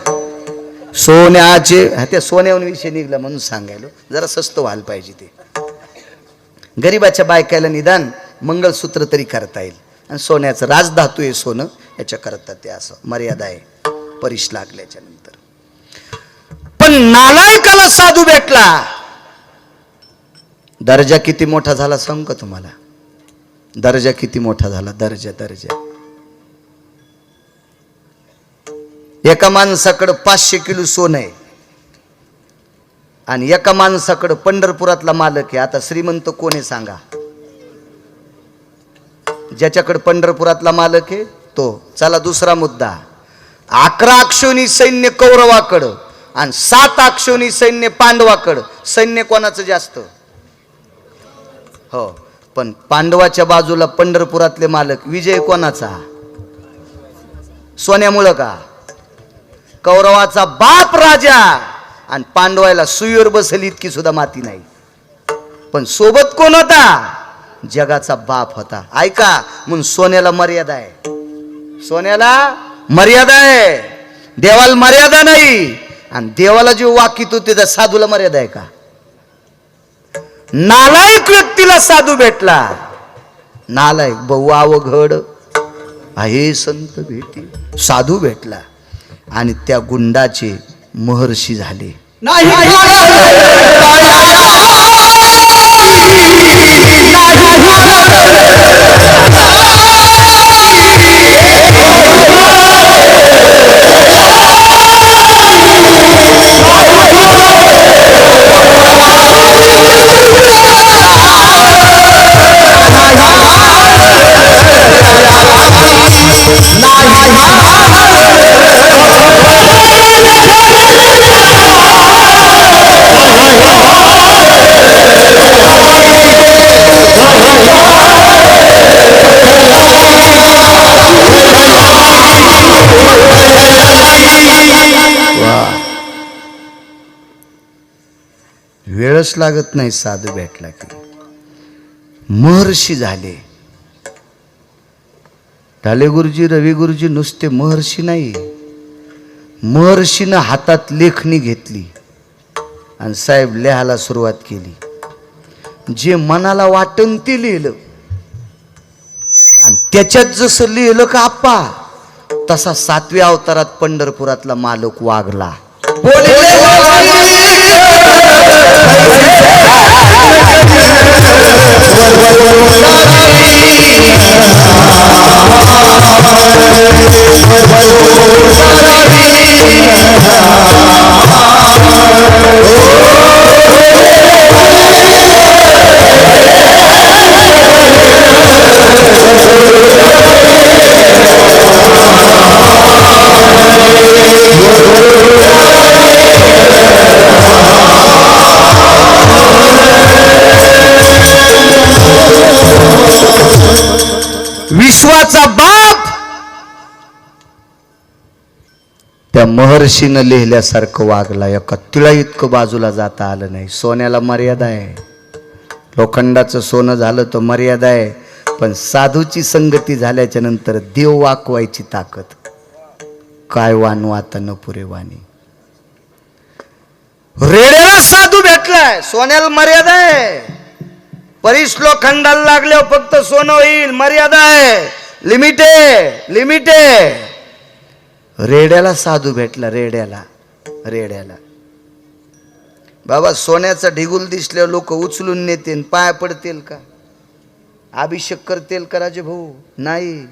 सोन्याचे, त्या सोन्यावर विषय निघला म्हणून सांगायलो, जरा स्वस्त व्हायला पाहिजे. ते गरीबाच्या बायकायला निदान मंगळसूत्र तरी करता येईल, आणि सोन्याचं राजधातू आहे सोनं, याच्या करता ते असं मर्यादा आहे परिश लागल्याच्या नंतर. पण नालायकाला साधू भेटला, दर्जा किती मोठा झाला सांगू का तुम्हाला? दर्जा किती मोठा झाला, दर्जा. एका माणसाकडं 500 किलो सोनं आहे, आणि एका माणसाकडं पंढरपुरातला मालक आहे. आता श्रीमंत कोण आहे सांगा? ज्याच्याकडे पंढरपुरातला मालक आहे तो. चला दुसरा मुद्दा. 11 अक्षोनी सैन्य कौरवाकडं आणि 7 अक्षोनी सैन्य पांडवाकडं. सैन्य कोणाचं जास्त? हो, पण पांडवाच्या बाजूला पंढरपुरातले मालक. विजय कोणाचा? सोन्यामुळं का? कौरवाचा बाप राजा, आणि पांडवायला सुईवर बसली इतकी सुद्धा माती नाही. पण सोबत कोण होता? जगाचा बाप होता. ऐका, म्हणून सोन्याला मर्यादा आहे. सोन्याला मर्यादा आहे, देवाला मर्यादा नाही. आणि देवाला जे वाकितो त्याच्या साधूला मर्यादा आहे का? नालायक व्यक्तीला साधू भेटला. नालायक बहु अवघड आहे संत भेटी. साधू भेटला आणि त्या गुंडाचे महर्षी झाले. वेळच लागत नाही साधू भेटला की महर्षी झाले. ढाले गुरुजी, रवी गुरुजी नुसते महर्षी नाही, महर्षीनं हातात लेखणी घेतली आणि साहेब लिहायला सुरुवात केली. जे मनाला वाटन ते लिहिलं, आणि त्याच्यात जसं लिहिलं का आप्पा, तसा 7व्या अवतारात पंढरपुरातला मालक वागला. विश्वाचा बाप त्या महर्षीनं लिहिल्यासारखं वागला. एका तिळा इतकं बाजूला जाता आलं नाही. सोन्याला मर्यादा आहे, लोखंडाचं सोनं झालं तर मर्यादा आहे, पण साधूची संगती झाल्याच्या नंतर देव वाकवायची ताकद. काय वानू आता न पुरे वाणी. रेड्याला साधू भेटलाय, सोन्याला मर्यादा आहे. परीस लोखंडाला लागल्यावर फक्त सोनं होईल, मर्यादा आहे, लिमिट आहे. रेड्याला साधू भेटला. रेड्याला बाबा सोन्याचा ढिगुल दिसल्यावर लोक उचलून नेतील, पाया पडतील का, अभिषेक करतील का राजे भाऊ? नाही.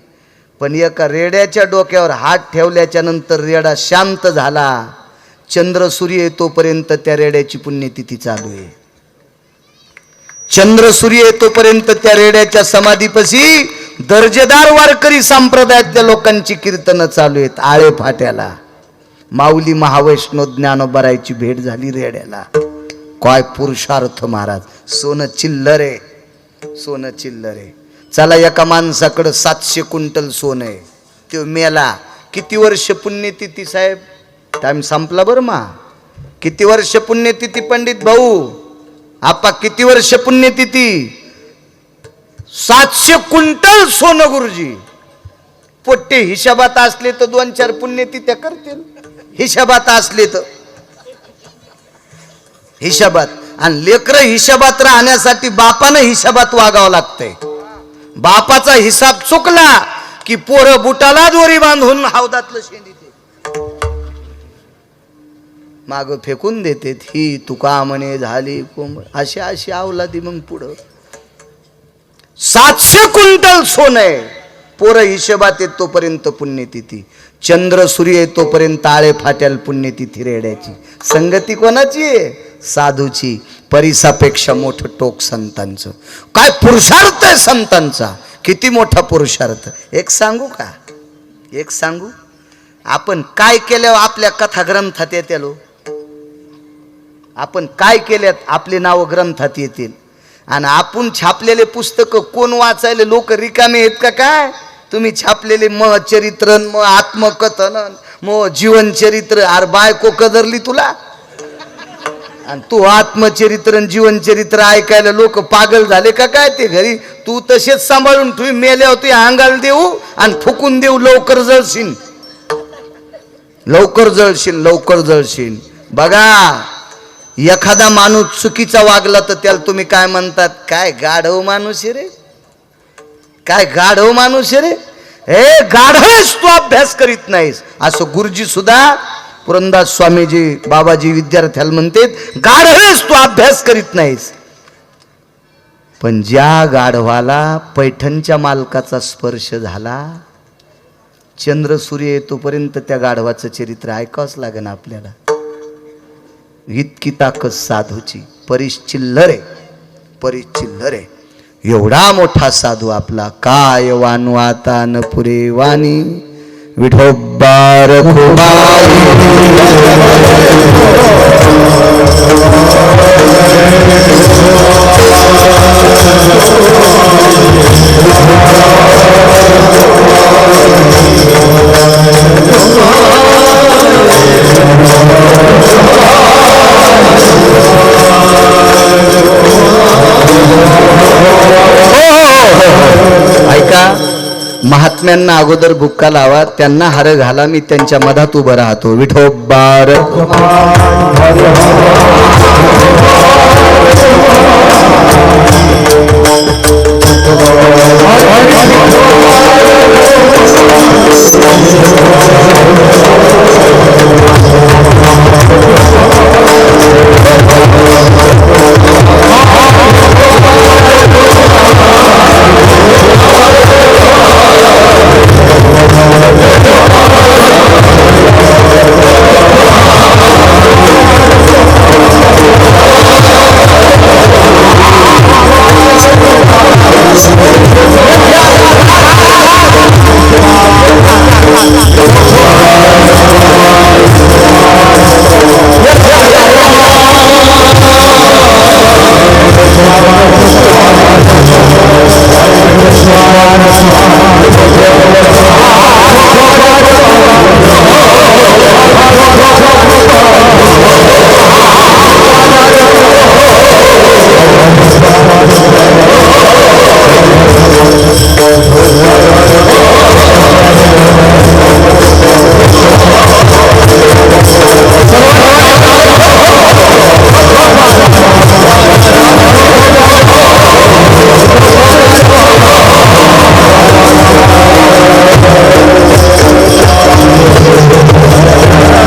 पण एका रेड्याच्या डोक्यावर हात ठेवल्याच्या नंतर रेडा शांत झाला. चंद्र सूर्य येतोपर्यंत त्या रेड्याची पुण्यतिथी चालू आहे. चंद्र सूर्य येतोपर्यंत त्या रेड्याच्या समाधीपाशी दर्जेदार वारकरी संप्रदायातल्या लोकांची कीर्तनं चालू आहेत आळे फाट्याला. माऊली महावैष्णव ज्ञानोबरायची भेट झाली रेड्याला. काय पुरुषार्थ महाराज. सोनं चिल्लरे, सोनं चिल्लरे. चला एका माणसाकडं 700 क्विंटल सोनं आहे, तो मेला. किती वर्ष पुण्यतिथी साहेब? टाइम संपला बरं मा. किती वर्ष पुण्यतिथी पंडित भाऊ? आपा किती वर्ष पुण्यतिथी? 700 क्विंटल सोनं गुरुजी. पोट्टे हिशाबात असले तर 2-4 पुण्यतिथ्या करतील, हिशाबात असले तर. हिशाबात. आणि लेकरं हिशाबात राहण्यासाठी बापानं हिशाबात वागावं लागतंय. बापाचा हिसाब चुकला की पोरं बुटाला दोरी बांधून हौदातलं शेंडी माग फेकून देते. ही तुका म्हणे झाली कोंबड. अशी अशी आवलादी. मग पुढं 700 क्विंटल सोनं आहे. पोरं हिशोबात येत तोपर्यंत पुण्यतिथी. चंद्र सूर्य येत तोपर्यंत आळे फाट्याल पुण्यतिथी रेड्याची. संगती कोणाची आहे? साधूची. परिसापेक्षा मोठं टोक संतांचं. काय पुरुषार्थ आहे संतांचा, किती मोठा पुरुषार्थ. एक सांगू का? एक सांगू. आपण काय केल्यावर आपल्या कथा ग्रंथात येतील? आपण काय केल्यात आपले नाव ग्रंथात येतील. आणि आपण छापलेले पुस्तक कोण वाचायले? लोक रिकामे आहेत का काय? तुम्ही छापलेले म चरित्र, म आत्मकथन, म जीवनचरित्र. अरे बायको कदरली तुला? आणि तू आत्मचरित्र जीवनचरित्र ऐकायला लोक पागल झाले का काय? ते घरी तू तसेच सांभाळून ठेवी. मेल्यावर तू अंगाला देऊ आणि फुकून देऊ. लवकर जळशील, लवकर जळशील, लवकर जळशील. बघा, एखादा माणूस चुकीचा वागला तर त्याला तुम्ही काय म्हणतात? काय गाढव माणूस आहे रे, काय गाढव माणूस आहे रे. हे गाढवेस, तू अभ्यास करीत नाहीस. असं गुरुजी सुद्धा पुरंदास स्वामीजी बाबाजी विद्यार्थ्याला म्हणते, गाढवेस तू अभ्यास करीत नाहीस. पण ज्या गाढवाला पैठणच्या मालकाचा स्पर्श झाला, चंद्र सूर्य येतोपर्यंत त्या गाढवाचं चरित्र ऐकावंच लागेल आपल्याला. इतकी ताकद साधूची. परिश्चिल्लरे, परिश्चिल्लरे. एवढा मोठा साधू आपला. काय वानू आता न पुरे वाणी विठोबार ऐका, महात्म्यांना अगोदर बुक्का लावा, त्यांना हार घाला. मी त्यांच्या मधात उभं राहतो. विठोबार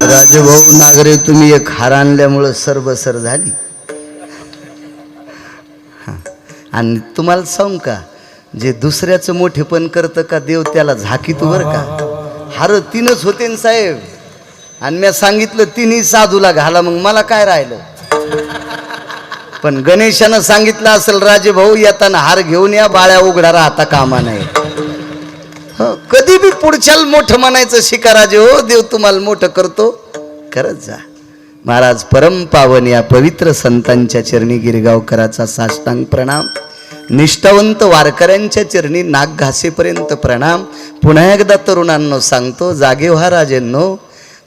राजभाऊ नागरे, तुम्ही एक हार आणल्यामुळं सरबसर झाली. आणि तुम्हाला सांगू का, जे दुसऱ्याचं मोठेपण करतं का देव त्याला झाकीतो बरं का. हार 3च होते ना साहेब, आणि मी सांगितलं 3ही साधूला घाला. मग मला काय राहिलं? पण गणेशानं सांगितलं असेल, राजे भाऊ येताना हार घेऊन या, बाळ्या उघडा राहता कामा नाही. कधी बी पुढच्याला मोठं म्हणायचं शिका राजे हो, देव तुम्हाला मोठं करतो खरंच जा. महाराज परम पावन या पवित्र संतांच्या चरणी गिरगावकराचा साष्टांग प्रणाम. निष्ठावंत वारकऱ्यांच्या चरणी नाक घासेपर्यंत प्रणाम. पुन्हा एकदा तरुणांनो सांगतो, जागे व्हा राजेंनो,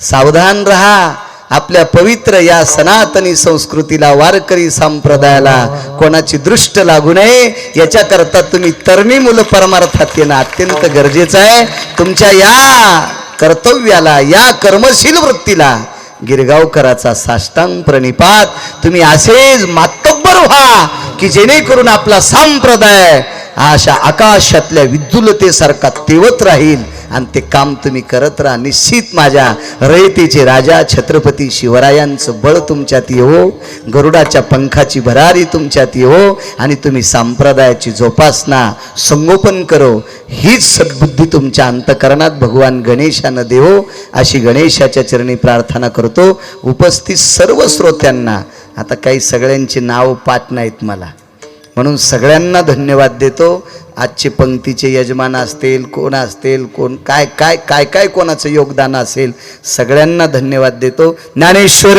सावधान रहा. आपल्या पवित्र या सनातनी संस्कृतीला, वारकरी संप्रदायाला कोणाची दृष्ट लागू नये याच्याकरता तुम्ही तरणी मुलं परमार्थात येणं अत्यंत गरजेचं आहे. तुमच्या या कर्तव्याला, या कर्मशील वृत्तीला गिरगावकराचा साष्टांग प्रणिपात. तुम्ही असेच मातब्बर व्हा की जेणेकरून आपला संप्रदाय अशा आकाशातल्या विद्युलतेसारखा तेवत राहील आणि ते काम तुम्ही करत राहा. निश्चित माझ्या रयतेचे राजा छत्रपती शिवरायांचं बळ तुमच्यात येवो, गरुडाच्या पंखाची भरारी तुमच्यात येवो आणि तुम्ही संप्रदायाची जोपासना संगोपन करो. हीच सद्बुद्धी तुमच्या अंतकरणात भगवान गणेशानं देवो अशी गणेशाच्या चरणी प्रार्थना करतो. उपस्थित सर्व श्रोत्यांना, आता काही सगळ्यांची नाव पाठ नाहीत मला, म्हणून सगळ्यांना धन्यवाद देतो. आजचे पंक्तीचे यजमान असतील, कोण असतील, कोण काय काय काय काय कोणाचं योगदान असेल, सगळ्यांना धन्यवाद देतो. ज्ञानेश्वर